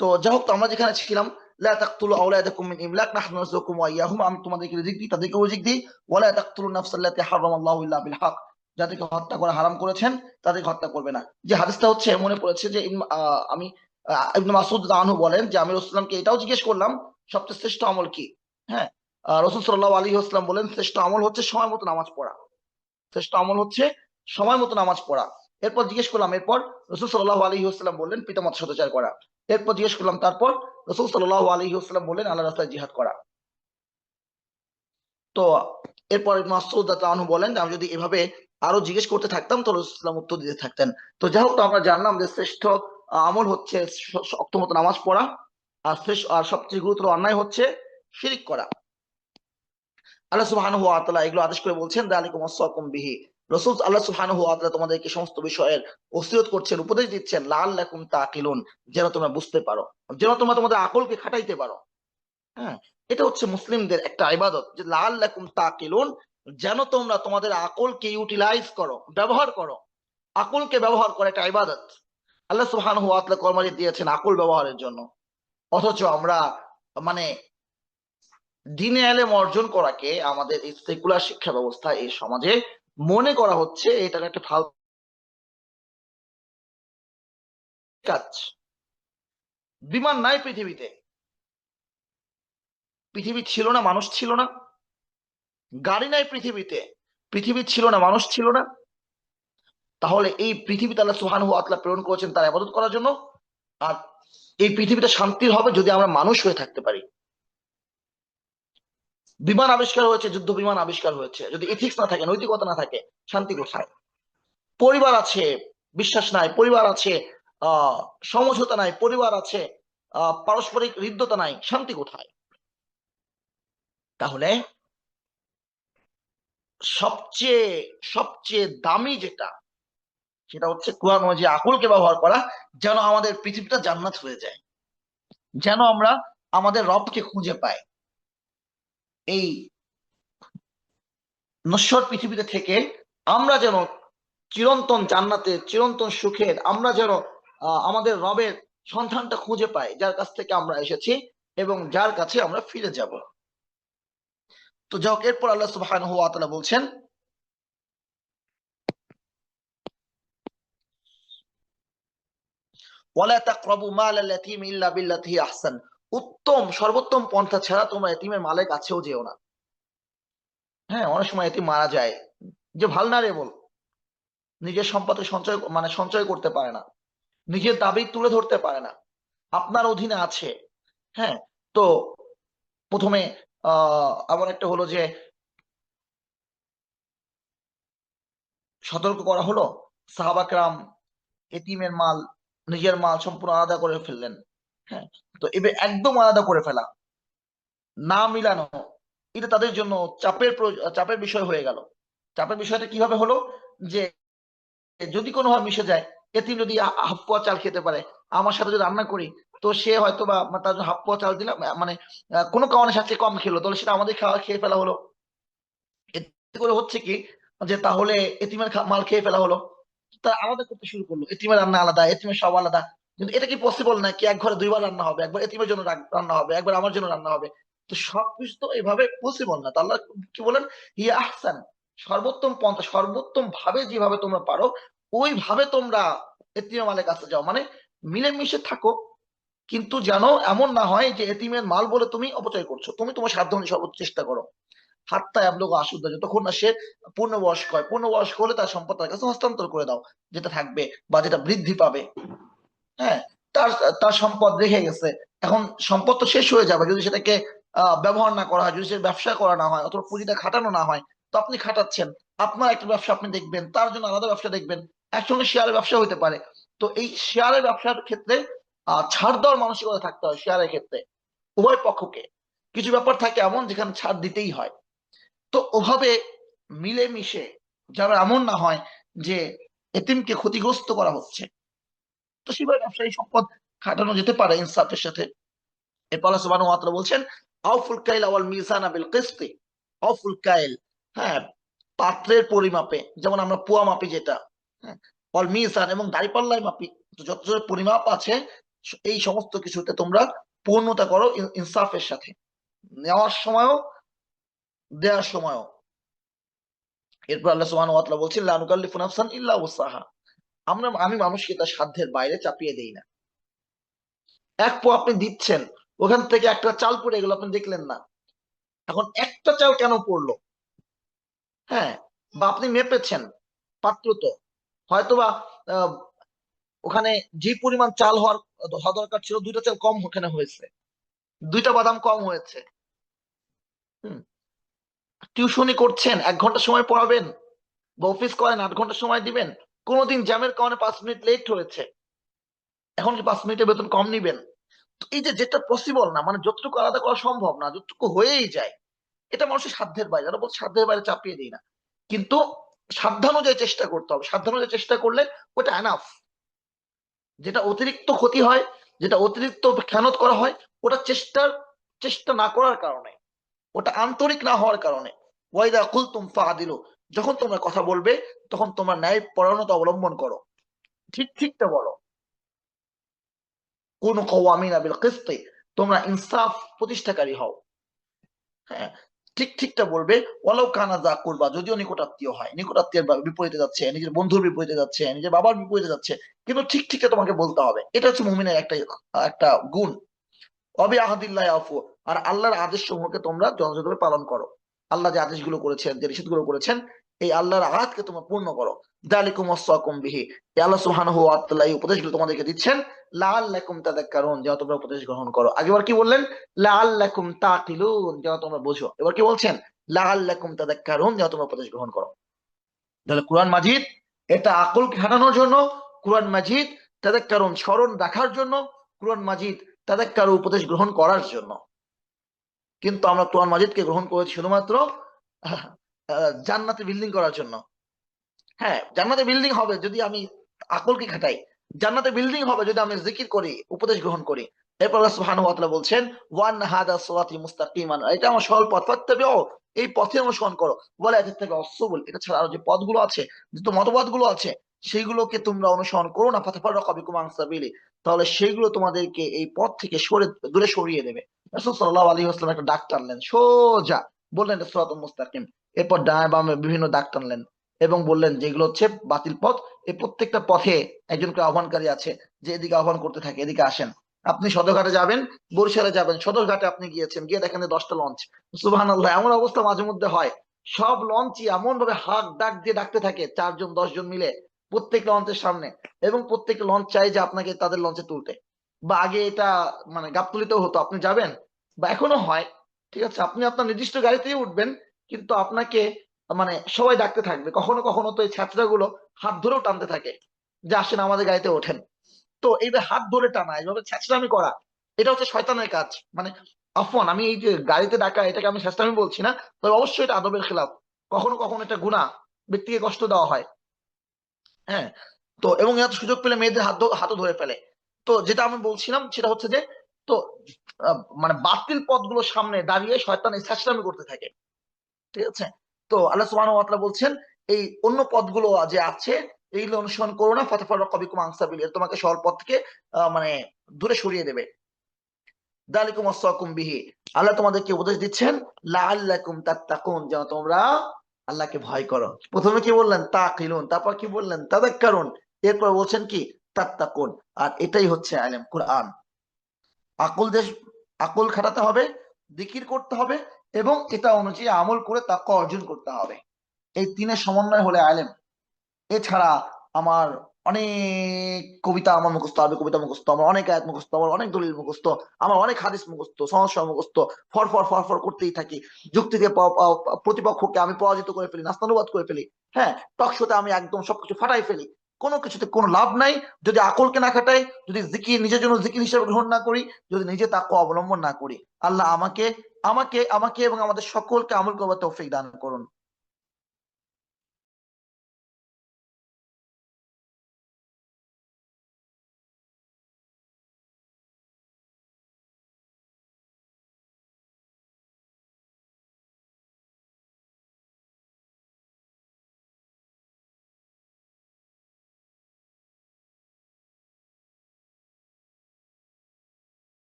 তো যাই হোক, তো আমরা যেখানে ছিলাম, লা তাকতুলু আওলাদাকুম মিন ইমলাক নাহনু নারযুকুম ওয়া ইয়াহুম, আমি তোমাদেরকে রিজিক দিই, তাদেরকে রিজিক দিই। ওয়ালা তাকতুলুন নাফসাল লাতী হারামাল্লাহু ইল্লা বিল হক, যাদেরকে হত্যা করা হারাম করেছেন তাদেরকে হত্যা করবে না। যে হাদিসটা হচ্ছে মনে পড়েছে যে আমি ইবনে মাসউদ রাদিয়াল্লাহু আনহু বলেন যে আমি রাসূলুল্লাহকে এটাও জিজ্ঞেস করলাম, সবচেয়ে শ্রেষ্ঠ আমল কি? হ্যাঁ, রাসূল সাল্লাল্লাহু আলাইহি ওয়াসাল্লাম বলেন, শ্রেষ্ঠ আমল হচ্ছে সময় মতো নামাজ পড়া। শ্রেষ্ঠ আমল হচ্ছে সময় মতো নামাজ পড়া। এরপর জিজ্ঞেস করলাম, এরপর রাসূল সাল্লাল্লাহু আলাইহি ওয়াসাল্লাম বললেন পিতামাতার সদাচার করা। এরপর জিজ্ঞেস করলাম, তারপর রাসূল সাল্লাল্লাহু আলাইহি ওয়াসাল্লাম বললেন আল্লাহর রাস্তায় জিহাদ করা। তো এরপর ইবনে মাসউদ রাদিয়াল্লাহু আনহু বলেন যে আমি যদি এভাবে আরো জিজ্ঞেস করতে থাকতাম তো রাসূল সাল্লাল্লাহু আলাইহি ওয়াসাল্লাম উত্তর দিতে থাকতেন। তো যাই হোক, তো আমরা জানলাম যে শ্রেষ্ঠ আমল হচ্ছে শক্ত মতো নামাজ পড়া, আর সবচেয়ে গুরুতর অন্যায় হচ্ছে শিরিক করা। আল্লাহ সুবহানাহু ওয়া তাআলা এগুলো আদেশ করে বলছেন যালিকুম ওয়াসাকুম বিহি। রাসূল আল্লাহ সুবহানাহু ওয়া তাআলা তোমাদেরকে সমস্ত বিষয়ের ওসিয়ত করছেন, উপদেশ দিচ্ছেন লাআল্লাকুম তাকিলুন, যেন তোমরা বুঝতে পারো, যেন তোমরা তোমাদের আকলকে খাটাইতে পারো। হ্যাঁ, এটা হচ্ছে মুসলিমদের একটা ইবাদত যে লাআল্লাকুম তাকিলুন, যেন তোমরা তোমাদের আকলকে ইউটিলাইজ করো, ব্যবহার করো। আকলকে ব্যবহার করা একটা ইবাদত। আল্লাহ সুবহানাহু ওয়া তাআলা কর্মী দিয়েছেন আকল ব্যবহারের জন্য, অথচ আমরা মানে দিনে এলেম অর্জন করাকে আমাদের এই সেকুলার শিক্ষা ব্যবস্থা এই সমাজে মনে করা হচ্ছে এটার একটা ফালতু কাজ। বিমান নাই পৃথিবীতে, পৃথিবী ছিল না, মানুষ ছিল না। গাড়ি নাই পৃথিবীতে, পৃথিবী ছিল না, মানুষ ছিল না। তাহলে এই পৃথিবীতে আল্লাহ সুবহানাহু ওয়া তাআলা প্রেরণ করেছেন তার ইবাদত করার জন্য। আর এই পৃথিবীটা শান্তির হবে যদি আমরা মানুষ হয়ে থাকতে পারি। বিমান আবিষ্কার হয়েছে, যুদ্ধ বিমান আবিষ্কার হয়েছে, যদি এথিক্স না থাকে, নৈতিকতা না থাকে, শান্তি কোথায়? পরিবার আছে, বিশ্বাস নাই, পরিবার আছে, আহ সমঝোতা নাই, পরিবার আছে, পারস্পরিক হৃদ্যতা নাই, শান্তি কোথায়? তাহলে সবচেয়ে সবচেয়ে দামি যেটা, সেটা হচ্ছে কোরআন অনুযায়ী আকলকে ব্যবহার করা, যেন আমাদের পৃথিবীটা জান্নাত হয়ে যায়, যেন আমরা আমাদের রবকে খুঁজে পাই। এই নশ্বর পৃথিবীতে থেকে আমরা যেন চিরন্তন জান্নাতে, চিরন্তন সুখের, আমরা যেন আমাদের রবের সন্ধানটা খুঁজে পাই, যার কাছ থেকে আমরা এসেছি এবং যার কাছে আমরা ফিরে যাব। তো যাই হোক, এরপর আল্লাহ সুবহানাহু ওয়া তাআলা বলছেন ওয়ালা তাকরাবু মালাল ইয়াতীম ইল্লা বিল্লাতি হিয়া আহসান। উত্তম সর্বোত্তম পন্থা ছাড়া তোমরা এতিমের মালের কাছেও যেও না। হ্যাঁ, অনেক সময় এতিম মারা যায়, যে ভালনারেবল, নিজের সম্পদে সঞ্চয় সঞ্চয় করতে পারে না, নিজের দাবি তুলে ধরতে পারে না, আপনার অধীনে আছে। হ্যাঁ, তো প্রথমে এমন একটা হলো যে সতর্ক করা হলো, সাহাবা কেরাম এতিমের মাল, নিজের মাল সম্পূর্ণ আলাদা করে ফেললেন। হ্যাঁ, তো এবার একদম আলাদা করে ফেলা, না মিলানো, এটা তাদের জন্য চাপের বিষয় হয়ে গেল। চাপের বিষয়টা কিভাবে হলো, যে যদি কোনোভাবে মিশে যায়, এতিম যদি হাফ পোয়া চাল খেতে পারে, আমার সাথে যদি রান্না করি, তো সে হয়তো বা তার জন্য হাফ পোয়া চাল দিলাম, কোনো কারণের সাথে কম খেলো, তাহলে সেটা আমাদের খেয়ে ফেলা হলো। এতে করে হচ্ছে কি, যে তাহলে এতিমের মাল খেয়ে ফেলা হলো। তারা আলাদা করতে শুরু করলো, এতিমের রান্না আলাদা, এতিমের সব আলাদা। কিন্তু এটা কি পসিবল না কি এক ঘরে দুইবার রান্না হবে? একবার এতিমের জন্য রান্না হবে, একবার আমার জন্য রান্না হবে। তো সবকিছু তো এভাবে পসিবল না। তো আল্লাহ কি বলেন, ইয়া আহসান, সর্বোত্তম পন্থা, সর্বোত্তম ভাবে যেভাবে তোমরা পারো ওইভাবে তোমরা এতিমের মালের কাছে যাও, মিলেমিশে থাকো। কিন্তু যেন এমন না হয় যে এতিমের মাল বলে তুমি অপচয় করছো। তুমি তোমার সাধ্য অনুযায়ী সর্বোচ্চ চেষ্টা করো, হাত্তা ইয়াবলুগ আশুদ্দাহ, যতক্ষণ না সে পূর্ণবয়স্ক হয়। পূর্ণবয়স্ক হলে তার সম্পদ তার কাছে হস্তান্তর করে দাও, যেটা থাকবে বা যেটা বৃদ্ধি পাবে। হ্যাঁ, তার তার সম্পদ রেখে গেছে, এখন সম্পদ তো শেষ হয়ে যাবে যদি সেটাকে ব্যবহার না করা হয়, যদি সে ব্যবসা করা না হয় অথবা পুঁজিটা খাটানো না হয়। তো আপনি খাটাচ্ছেন, আপনার একটা ব্যবসা আপনি দেখবেন, তার জন্য আলাদা ব্যবসা দেখবেন, একসঙ্গে শেয়ারের ব্যবসা হতে পারে। তো এই শেয়ারের ব্যবসার ক্ষেত্রে ছাড় দেওয়ার মানসিকতা থাকতে হয় শেয়ারের ক্ষেত্রে, উভয় পক্ষকে। কিছু ব্যাপার থাকে এমন যেখানে ছাড় দিতেই হয়। তো ওভাবে মিলেমিশে যেন এমন না হয় যে এতিমকে ক্ষতিগ্রস্ত করা হচ্ছে। তো সেভাবে ব্যবসায়ী সম্পদ খাটানো যেতে পারে ইনসাফের সাথে। এরপর আল্লাহ সুবহানাহু ওয়া তাআলা বলছেন আউফুল কাইল ওয়াল মিজানা বিল কিসতি। আউফুল কাইল, হ্যাঁ, পাত্রের পরিমাপে, যেমন আমরা পোয়া মাপি যেটা, হ্যাঁ, ওয়াল মিজান, এবং দাঁড়িপাল্লায় মাপি। তো যত যত পরিমাপ আছে এই সমস্ত কিছুতে তোমরা পূর্ণতা করো ইনসাফের সাথে, নেওয়ার সময়ও দেওয়ার সময়ও। এরপর আল্লাহ সুবহানাহু ওয়া তাআলা বলছেন লা নুকাল্লিফু নাফসান ইল্লা উসআহা। আমি মানুষকে তার সাধ্যের বাইরে চাপিয়ে দেই না। এক পো আপনি দিচ্ছেন, ওখান থেকে একটা চাল পড়ে গেল, আপনি দেখলেন না। এখন একটা চাল কেন পড়লো? হ্যাঁ, বা আপনি মেপেছেন পাত্র, তো হয়তোবা আহ, ওখানে যে পরিমাণ চাল হওয়া দরকার ছিল, দুইটা চাল কম ওখানে হয়েছে, দুইটা বাদাম কম হয়েছে। হুম। টিউশনি করছেন, 1 ঘন্টা সময় পড়াবেন, বা অফিস করেন 8 ঘন্টা সময় দিবেন, কোনোদিন জ্যামের কারণে 5 মিনিট লেট হয়েছে, এখন কি 5 মিনিটের বেতন কম নিবেন? তো এই যে যেটা পসিবল না, মানে যতটুকু আলাদা করা সম্ভব না, যতটুকু হয়েই যায়, এটা মানুষের সাধ্যের বাইরে, যারা বলছে সাধ্যের বাইরে চাপিয়ে দিই না, কিন্তু সাধ্যানুযায়ী চেষ্টা করতে হবে, সাধ্যানুযায়ী চেষ্টা করলে ওটা এনাফ। যেটা অতিরিক্ত ক্ষতি হয়, যেটা অতিরিক্ত খেয়ানত করা হয়, ওটা চেষ্টা না করার কারণে, ওটা আন্তরিক না হওয়ার কারণে। ওয়াইদা কুলতুম ফাআদিলু, যখন তোমরা কথা বলবে তখন তোমরা ন্যায় পরায়ণতা অবলম্বন করো, ঠিকটা বলো। কোন কওয়ামিনা বিল কিসতি, তোমরা ইনসাফ প্রতিষ্ঠাকারী হও। হ্যাঁ, ঠিকটা বলবে। ওয়ালাউ কানা যা কুরবা, যদিও নিকটাত্মীয় হয়, নিকটাত্মীয়ের বিপরীতে যাচ্ছে, নিজের বন্ধুর বিপরীতে যাচ্ছে, নিজের বাবার বিপরীতে যাচ্ছে, কিন্তু ঠিকটা তোমাকে বলতে হবে। এটা হচ্ছে মুমিনের একটা একটা গুণ। অবি আহাদিল্লাহ আফু, আর আল্লাহর আদেশ সমূহকে তোমরা যথাযথভাবে পালন করো। আল্লাহ যে আদেশগুলো করেছেন, যে নিষেধগুলো করেছেন, এই আল্লাহর আয়াতকে তোমরা পূর্ণ করো। যালিকুম ওয়াসাকুম বিহি, এই আল্লাহ সুবহানাহু ওয়া তাআলা এই উপদেশগুলো তোমাদেরকে দিচ্ছেন, লাআল্লাকুম তাযাক্কারুন, যেন তোমরা উপদেশ গ্রহণ করো। আগেবার কি বললেন? লাআল্লাকুম তাকিলুন, যেন তোমরা বুঝো। এবার কি বলছেন? লাআল্লাকুম তাযাক্কারুন, যেন তোমরা উপদেশ গ্রহণ করো। তাহলে কোরআন মাজিদ এটা আকলকে হাঁটানোর জন্য, কোরআন মাজিদ তাযাক্কারুন স্মরণ রাখার জন্য, কোরআন মাজিদ তাযাক্কারু উপদেশ গ্রহণ করার জন্য। কিন্তু আমরা কোরআন মাজিদকে গ্রহণ করেছি শুধুমাত্র জান্নাতে বিল্ডিং করার জন্য। হ্যাঁ, জান্নাতে বিল্ডিং হবে যদি আমি আকলকে খাটাই, জান্নাতে বিল্ডিং হবে যদি আমি জিকির করি, উপদেশ গ্রহণ করি। এরপর আল্লাহ সুবহানাহু ওয়া তাআলা বলছেন, ওয়ান হাদা সিরাতি মুস্তাকিমান, এটা আমার সরল পথ, ফাত্তাবিউ, এই পথে অনুসরণ করো। ওয়ালা তাত্তাবিউস সুবুল, এটা ছাড়া আরো যে পথগুলো আছে, যে মতবাদগুলো আছে, সেইগুলোকে তোমরা অনুসরণ করো না, ফাতাফাররাকু বিকুম আন সাবিলি, তাহলে সেইগুলো তোমাদেরকে এই পথ থেকে দূরে সরিয়ে দেবে। রাসূল সাল্লাল্লাহু আলাইহি ওয়াসাল্লাম একটা দাগ টানলেন সোজা, বললেন এটা সিরাতুল মুস্তাকিম। এরপর ডানে বামে বিভিন্ন দাগ টানলেন এবং বললেন যেগুলো হচ্ছে বাতিল পথ। এই প্রত্যেকটা পথে একজন করে আহ্বানকারী আছে, যে এদিকে আহ্বান করতে থাকে, এদিকে আসেন। আপনি সদরঘাটে যাবেন, বরিশালে যাবেন, সদরঘাটে আপনি গিয়েছেন, গিয়ে দেখেন যে 10টা লঞ্চ। সুবহানাল্লাহ, এমন অবস্থা মাঝে মধ্যে হয়, সব লঞ্চই এমন ভাবে হাক ডাক দিয়ে ডাকতে থাকে, 4 জন 10 জন মিলে প্রত্যেক লঞ্চের সামনে, এবং প্রত্যেক লঞ্চ চাই যে আপনাকে তাদের লঞ্চে তুলতে। বা আগে এটা মানে গাবতলীতেও হতো, আপনি যাবেন, বা এখনো হয়, ঠিক আছে, আপনি আপনার নির্দিষ্ট গাড়িতেই উঠবেন, কিন্তু আপনাকে মানে সবাই ডাকতে থাকবে। কখনো কখনো তো এই ছাত্ররা গুলো হাত ধরেও টানতে থাকে, যে আসেন আমাদের গাড়িতে ওঠেন। তো এইভাবে হাত ধরে টানা, এইভাবে ছ্যাঁচড়ামি করা, এটা হচ্ছে শয়তানের কাজ। মানে আফওয়ান, আমি এই যে গাড়িতে ডাকা, এটাকে আমি ছ্যাঁচড়ামি বলছি না, তবে অবশ্যই এটা আদবের খেলাফ। কখনো কখনো এটা গুনাহ, ব্যক্তিকে কষ্ট দেওয়া হয়। হ্যাঁ, তো এবং এত সুযোগ পেলে মেয়েদের হাতও ধরে ফেলে। তো যেটা আমি বলছিলাম সেটা হচ্ছে যে, তো মানে বাতিল পথগুলোর সামনে দাঁড়িয়ে শয়তান এই ছ্যাঁচড়ামি করতে থাকে, ঠিক আছে। তো আল্লাহ সুবহানাহু ওয়া তাআলা বলছেন, এই অন্য পথগুলো যে আছে, এইগুলো অনুসরণ করো না, ফাতাফাররাকু বিকুম আন সাবিলি, এর তোমাকে সরল পথ থেকে মানে দূরে সরিয়ে দেবে। যালিকুম ওয়াসাকুম বিহি, আল্লাহ তোমাদেরকে উপদেশ দিচ্ছেন, লাআল্লাকুম তাত্তাকুন, যেন তোমরা আল্লাহকে ভয় করো। প্রথমে কি বললেন? তাকিলুন, তারপর কি বললেন? তাযাক্কারুন, এরপর বলছেন কি? তাত্তাকুন। আর এটাই হচ্ছে ইলম কোরআন। আকল দেশ, আকল খাটাতে হবে, জিকির করতে হবে, এবং এটা অনুযায়ী আমল করে তাকওয়া অর্জন করতে হবে। এই তিনের সমন্বয় হলে আলেম। এছাড়া আমার অনেক কবিতা আমার মুখস্থ, আরবি কবিতা মুখস্থ, আমার অনেক আয়াত মুখস্থ, আমার অনেক দলিল মুখস্থ, আমার অনেক হাদিস মুখস্থ, সমস্যা মুখস্থ, ফর করতেই থাকি। যুক্তি দিয়ে প্রতিপক্ষকে আমি পরাজিত করে ফেলি, নাস্তানুবাদ করে ফেলি। হ্যাঁ, টকশোতে আমি একদম সবকিছু ফাটাই ফেলি। কোনো কিছুতে কোনো লাভ নাই যদি আকলকে না খাটাই, যদি জিকির নিজের জন্য জিকির হিসেবে গ্রহণ না করি, যদি নিজে তাকওয়া অবলম্বন না করি। আল্লাহ আমাকে আমাকে আমাকে এবং আমাদের সকলকে আমল করবার তৌফিক দান করুন।